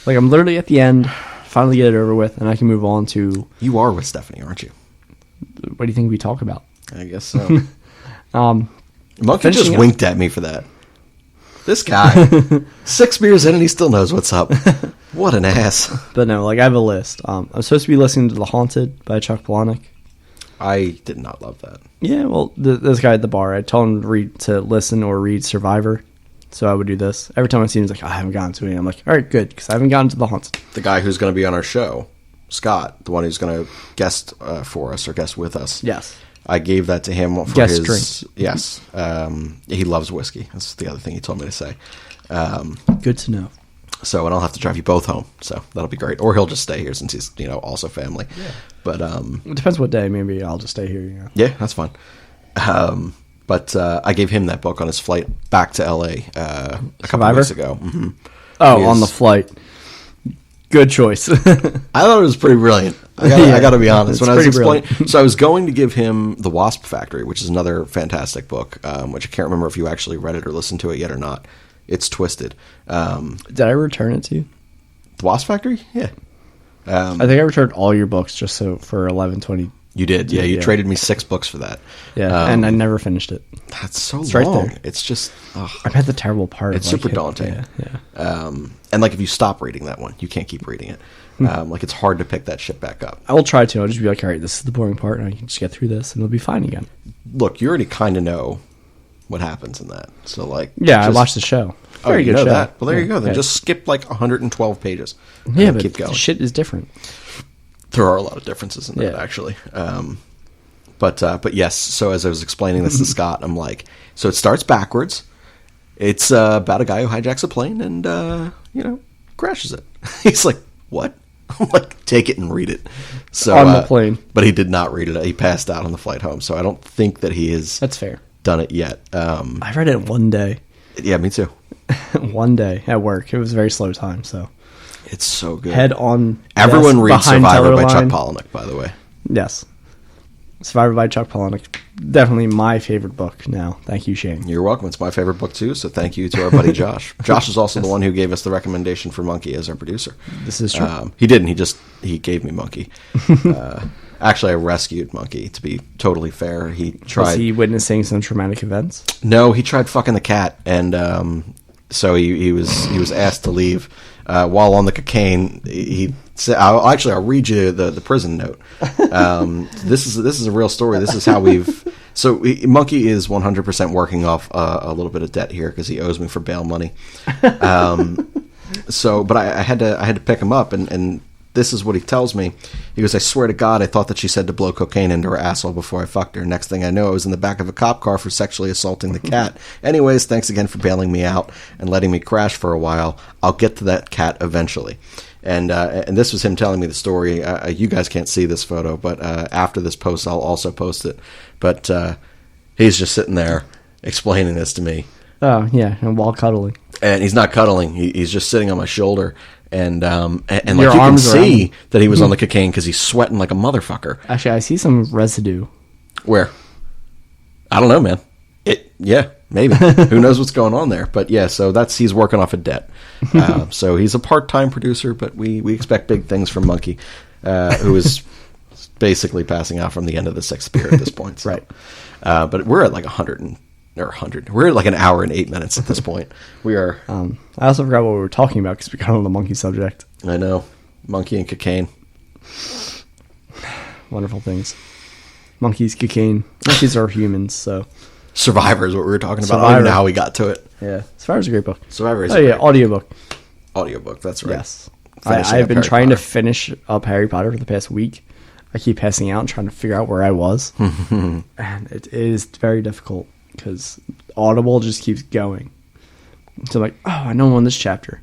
S3: Like, I'm literally at the end, finally get it over with, and I can move on to...
S1: You are with Stephanie, aren't you?
S3: What do you think we talk about?
S1: I guess so. Monkey just
S3: up.
S1: winked at me for that. This guy. 6 beers in and he still knows what's up. What an ass.
S3: But no, like, I have a list. I'm supposed to be listening to The Haunted by Chuck Palahniuk.
S1: I did not love that.
S3: Yeah, well, this guy at the bar, I told him to listen or read Survivor. So I would do this. Every time I see him, he's like, I haven't gotten to it. I'm like, all right, good, because I haven't gotten to The Haunted.
S1: The guy who's going to be on our show, Scott, the one who's going to guest for us or guest with us.
S3: Yes.
S1: I gave that to him for
S3: guest
S1: his...
S3: drink.
S1: Yes. He loves whiskey. That's the other thing he told me to say.
S3: Good to know.
S1: So, and I'll have to drive you both home. So that'll be great. Or he'll just stay here since he's, also family. Yeah. But,
S3: it depends what day. Maybe I'll just stay here,
S1: Yeah, that's fine. But I gave him that book on his flight back to LA a couple of weeks ago. Mm-hmm.
S3: Oh, on the flight. Good choice.
S1: I thought it was pretty brilliant. I got to be honest. When I was explaining, so I was going to give him The Wasp Factory, which is another fantastic book, which I can't remember if you actually read it or listened to it yet or not. It's twisted.
S3: Did I return it to you?
S1: The Wasp Factory? Yeah.
S3: I think I returned all your books just so for 11.20.
S1: You did, yeah. You traded me 6 books for that.
S3: Yeah, and I never finished it.
S1: That's so
S3: it's
S1: long.
S3: Right there.
S1: It's just... Ugh.
S3: I've had the terrible part.
S1: It's super daunting.
S3: Yeah.
S1: And like if you stop reading that one, you can't keep reading it. Like it's hard to pick that shit back up.
S3: I will try to. I'll just be like, all right, this is the boring part, and I can just get through this, and it'll be fine again.
S1: Look, you already kind of know what happens in that. So like...
S3: Yeah, I watched the show. Very good show.
S1: That. Well, there you go. Then just skip like 112 pages.
S3: Yeah, but
S1: keep going.
S3: Shit is different.
S1: There are a lot of differences in that, actually. But yes, so as I was explaining this to Scott, I'm like, so it starts backwards. It's about a guy who hijacks a plane and, crashes it. He's like, what? I'm like, take it and read it. So
S3: on the plane.
S1: But he did not read it. He passed out on the flight home. So I don't think that he has
S3: That's fair.
S1: done it yet.
S3: I read it one day.
S1: Yeah, me too.
S3: One day at work. It was a very slow time, so.
S1: It's so good.
S3: Head on.
S1: Everyone
S3: desk,
S1: reads Survivor by Chuck
S3: line.
S1: Palahniuk, by the way.
S3: Yes. Survivor by Chuck Palahniuk. Definitely my favorite book now. Thank you, Shane.
S1: You're welcome. It's my favorite book, too, so thank you to our buddy Josh. Josh is also the one who gave us the recommendation for Monkey as our producer.
S3: This is true.
S1: He didn't. He gave me Monkey. Actually, I rescued Monkey, to be totally fair. He tried...
S3: Was he witnessing some traumatic events?
S1: No, he tried fucking the cat, and so he was asked to leave. While on the cocaine, he said, I'll read you the prison note. This is a real story. This is how we've... So Monkey is 100% working off a little bit of debt here because he owes me for bail money. But I had to pick him up, and this is what he tells me. He goes, I swear to God, I thought that she said to blow cocaine into her asshole before I fucked her. Next thing I know, I was in the back of a cop car for sexually assaulting the cat. Anyways, thanks again for bailing me out and letting me crash for a while. I'll get to that cat eventually. And this was him telling me the story. You guys can't see this photo, but after this post, I'll also post it. But he's just sitting there explaining this to me.
S3: Oh, yeah, and while cuddling.
S1: And he's not cuddling. He's just sitting on my shoulder. And like you
S3: Your
S1: can
S3: arms
S1: see that he was on the cocaine because he's sweating like a motherfucker.
S3: Actually, I see some residue.
S1: Where? I don't know, man. Yeah, maybe. Who knows what's going on there? But yeah, so he's working off a debt. So he's a part-time producer, but we expect big things from Monkey, who is basically passing out from the end of the 6th beer at this point. So.
S3: Right.
S1: But we're at like 100. We're at like an hour and 8 minutes at this point. We are.
S3: I also forgot what we were talking about because we got on the monkey subject.
S1: I know. Monkey and cocaine.
S3: Wonderful things. Monkeys, cocaine. Monkeys are humans, so.
S1: Survivor is what we were talking about. I don't
S3: Survivor.
S1: even know how we got to it.
S3: Yeah, Survivor's a great book.
S1: Survivor is
S3: Oh, yeah, audiobook.
S1: audiobook. That's right.
S3: Yes.
S1: Finishing
S3: I've
S1: up
S3: been
S1: Harry
S3: trying to
S1: Potter.
S3: finish up Harry Potter for the past week. I keep passing out and trying to figure out where I was. And it is very difficult because Audible just keeps going. So I'm like, oh, I know I'm on this chapter.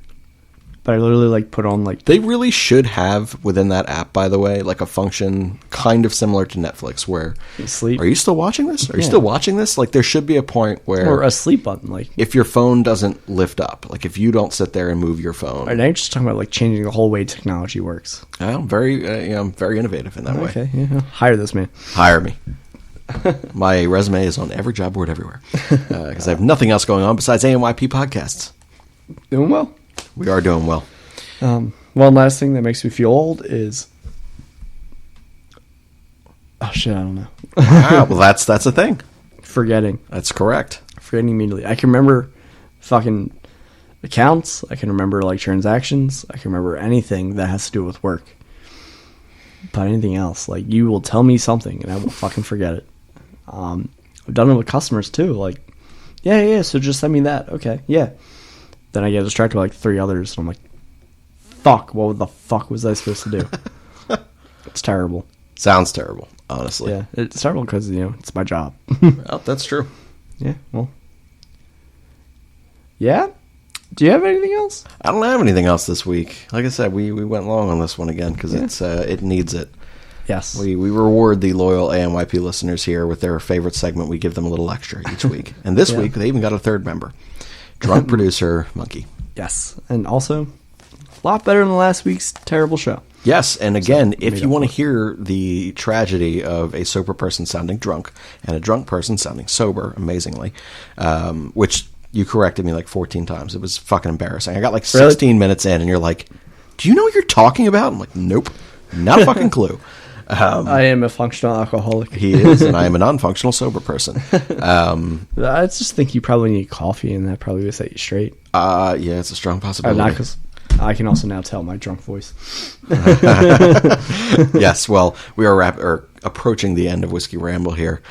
S3: But I literally like put on like
S1: They really should have within that app, by the way, like a function kind of similar to Netflix where,
S3: sleep
S1: are you still watching this? Are you
S3: Yeah.
S1: still watching this? Like there should be a point where
S3: or a sleep button. Like,
S1: if your phone doesn't lift up, like if you don't sit there and move your phone.
S3: and I'm just talking about like changing the whole way technology works.
S1: I'm very, I'm very innovative in that way.
S3: Okay, yeah, hire this man.
S1: Hire me. My resume is on every job board everywhere because I have nothing else going on besides AMYP podcasts.
S3: Doing well.
S1: We are doing well.
S3: One last thing that makes me feel old is, oh shit, I don't know.
S1: Wow, well, that's a thing.
S3: Forgetting
S1: That's correct.
S3: immediately. I can remember fucking accounts. I can remember like transactions. I can remember anything that has to do with work. But anything else, like you will tell me something and I will fucking forget it. I've done it with customers too. Like, yeah. So just send me that. Okay, yeah. Then I get distracted by like 3 others, and I'm like, fuck, what the fuck was I supposed to do? It's terrible.
S1: Sounds terrible, honestly.
S3: Yeah, it's terrible because, it's my job.
S1: Well, that's true.
S3: Yeah, well. Yeah? Do you have anything else?
S1: I don't have anything else this week. Like I said, we went long on this one again because it needs it.
S3: Yes.
S1: We reward the loyal AMYP listeners here with their favorite segment. We give them a little extra each week. And this week, they even got a third member. Drunk producer, Monkey.
S3: Yes, and also, a lot better than last week's terrible show.
S1: Yes, and again, if
S3: made
S1: you
S3: up
S1: want to
S3: for it.
S1: hear the tragedy of a sober person sounding drunk and a drunk person sounding sober, amazingly, which you corrected me like 14 times. It was fucking embarrassing. I got like 16 minutes in, and you're like, do you know what you're talking about? I'm like, nope, not a fucking clue.
S3: I am a functional alcoholic.
S1: He is, and I am a non-functional sober person.
S3: I just think you probably need coffee, and that probably would set you straight.
S1: Yeah, it's a strong possibility.
S3: Not because I can also now tell my drunk voice.
S1: Yes, well, we are approaching the end of Whiskey Ramble here.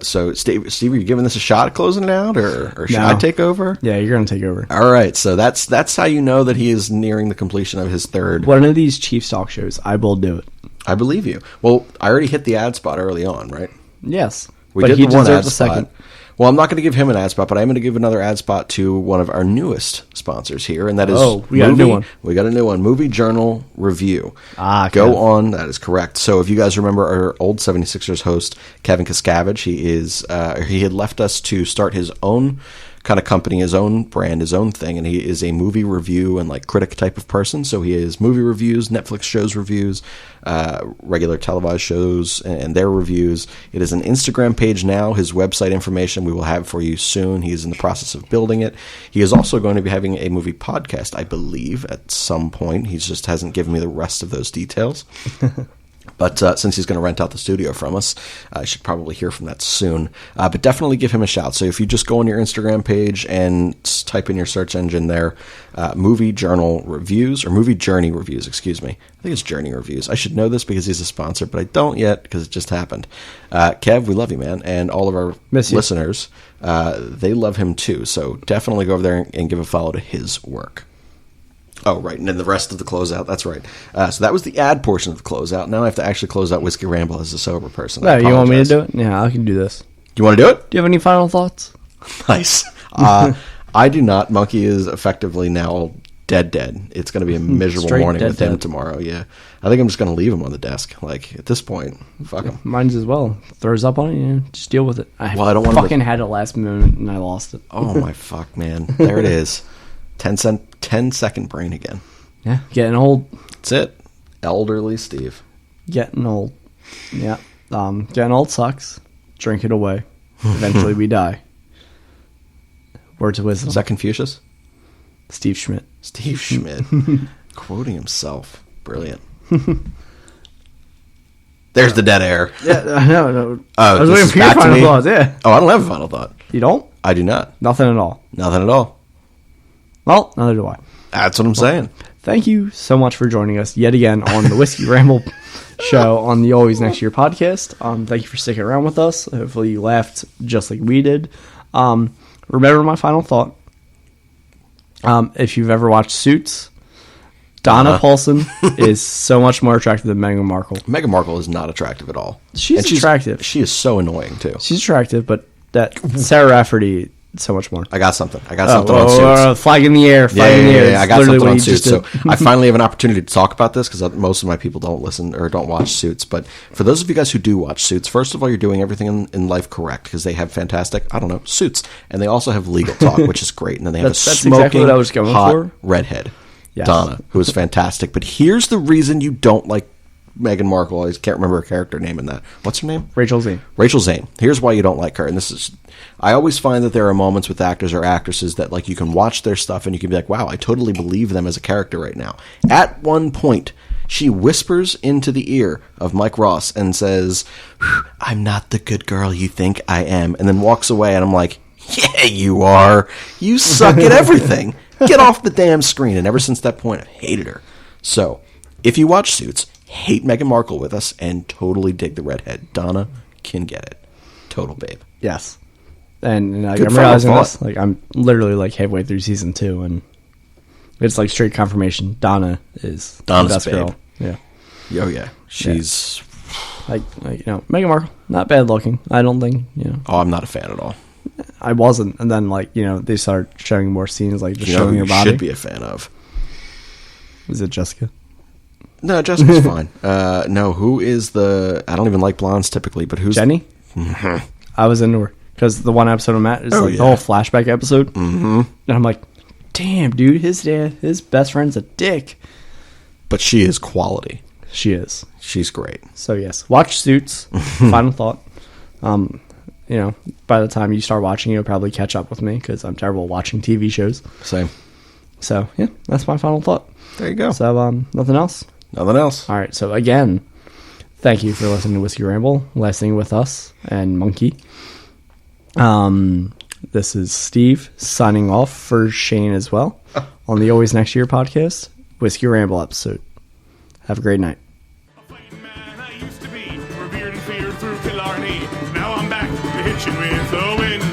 S1: So, Steve, are you giving this a shot at closing it out, or should
S3: No.
S1: I take over?
S3: Yeah, you're going to take over.
S1: All right, so that's how you know that he is nearing the completion of his third.
S3: One of these Chiefs talk shows, I will do it.
S1: I believe you. Well, I already hit the ad spot early on, right?
S3: Yes.
S1: We
S3: but
S1: did
S3: he
S1: the one ad
S3: deserves a
S1: spot.
S3: second.
S1: Well, I'm not going to give him an ad spot, but I'm going to give another ad spot to one of our newest sponsors here, and that is
S3: we got a new one.
S1: We got a new one, Movie Journal Review.
S3: Ah,
S1: Go
S3: Kev.
S1: on. That is correct. So if you guys remember our old 76ers host, Kevin Kaskavage, he had left us to start his own kind of company, his own brand, his own thing, and he is a movie review and like critic type of person. So he is movie reviews, Netflix shows reviews, regular televised shows and their reviews. It is an Instagram page now. His website information we will have for you soon. He is in the process of building it. He is also going to be having a movie podcast, I believe, at some point. He just hasn't given me the rest of those details. But since he's going to rent out the studio from us, I should probably hear from that soon. But definitely give him a shout. So if you just go on your Instagram page and type in your search engine there, Movie Journal Reviews, or Movie Journey Reviews, excuse me. I think it's Journey Reviews. I should know this because he's a sponsor, but I don't yet because it just happened. Kev, we love you, man. And all of our
S3: Miss you.
S1: listeners, they love him too. So definitely go over there and give a follow to his work. Oh, right, and then the rest of the closeout. That's right. So that was the ad portion of the closeout. Now I have to actually close out Whiskey Ramble as a sober person.
S3: No, you want me to do it? Yeah, I can do this.
S1: You want to do it?
S3: Do you have any final thoughts?
S1: Nice. I do not. Monkey is effectively now dead. It's going to be a miserable
S3: Straight
S1: morning with him
S3: dead.
S1: tomorrow. Yeah, I think I'm just going to leave him on the desk. Like at this point, fuck him.
S3: Mine's as well. Throws up on it, just deal with it.
S1: Well, I don't want
S3: fucking had it last moment and I lost it.
S1: Oh my fuck, man! There it is. 10-second brain again.
S3: Yeah, getting old.
S1: That's it. Elderly Steve.
S3: Getting old. Yeah. Getting old sucks. Drink it away. Eventually we die. Words of wisdom.
S1: Is that Confucius?
S3: Steve Schmidt.
S1: Steve Schmidt. Quoting himself. Brilliant. There's the dead air.
S3: Yeah, I know. No.
S1: Oh,
S3: I was
S1: this
S3: waiting
S1: is
S3: for your
S1: back to
S3: final
S1: me?
S3: thoughts, yeah.
S1: Oh, I don't have a final thought.
S3: You don't?
S1: I do not.
S3: Nothing at all.
S1: Nothing at all.
S3: Well, neither do I.
S1: That's what I'm saying.
S3: thank you so much for joining us yet again on the Whiskey Ramble show on the Always Next Year podcast. Thank you for sticking around with us. Hopefully you laughed just like we did. Remember my final thought. If you've ever watched Suits, Donna Paulson is so much more attractive than Meghan Markle.
S1: Meghan Markle is not attractive at all.
S3: She's attractive.
S1: She is so annoying, too.
S3: She's attractive, but that Sarah Rafferty, so much more.
S1: I got something on Suits.
S3: Flag in the air. Flag in the air.
S1: Yeah, I got something on Suits. So I finally have an opportunity to talk about this because most of my people don't listen or don't watch Suits. But for those of you guys who do watch Suits, first of all, you're doing everything in life correct because they have fantastic, suits. And they also have legal talk, which is great. And then they have a smoking, exactly what I was going hot for. Redhead, yes. Donna, who is fantastic. But here's the reason you don't like Meghan Markle. I can't remember her character name in that. What's her name?
S3: Rachel Zane. Rachel Zane.
S1: Here's why you don't like her. And this is, I always find that there are moments with actors or actresses that like you can watch their stuff and you can be like, wow, I totally believe them as a character right now. At one point, she whispers into the ear of Mike Ross and says, I'm not the good girl you think I am. And then walks away and I'm like, yeah, you are. You suck at everything. Get off the damn screen. And ever since that point, I've hated her. So, if you watch Suits, hate Meghan Markle with us, and totally dig the redhead. Donna can get it. Total babe.
S3: Yes. And I'm realizing this. Like, I'm literally like halfway through season 2, and it's like straight confirmation. Donna's the best
S1: babe.
S3: girl. Yeah.
S1: Oh, yeah. She's...
S3: Like, Meghan Markle, not bad looking, I don't think,
S1: Oh, I'm not a fan at all.
S3: I wasn't. And then, they started showing more scenes, like, just showing her body.
S1: Should be a fan of.
S3: Is it Jessica?
S1: No, Jessica's fine. No, who is the... I don't even like blondes typically, but who's...
S3: Jenny? Mm-hmm. I was into her. Because the one episode of Matt is the whole flashback episode.
S1: Mm-hmm.
S3: And I'm like, damn, dude, his best friend's a dick.
S1: But she is quality.
S3: She is.
S1: She's great.
S3: So, yes. Watch Suits. Final thought. By the time you start watching, you'll probably catch up with me because I'm terrible at watching TV shows.
S1: Same.
S3: So, yeah, that's my final thought.
S1: There you go.
S3: So, nothing else?
S1: Nothing else.
S3: All right. So, again, thank you for listening to Whiskey Ramble, listening with us and Monkey. This is Steve signing off for Shane as well on the Always Next Year podcast, Whiskey Ramble episode. Have a great night.
S2: A fighting man I used to be, revered and feared through Killarney. Now I'm back to hitching with the wind.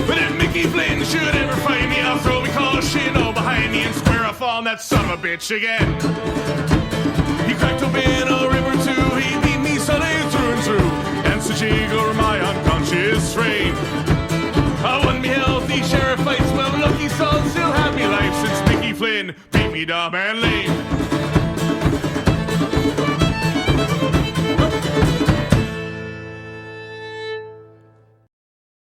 S2: But if Mickey Flynn should ever find me, I'll throw me caution behind me and square off on that son of a bitch again. He cracked open a river too, he beat me Sunday through and through, and so jiggle my unconscious frame. I won me healthy sheriff fights, well lucky son still have me life since Mickey Flynn beat me dumb and lame.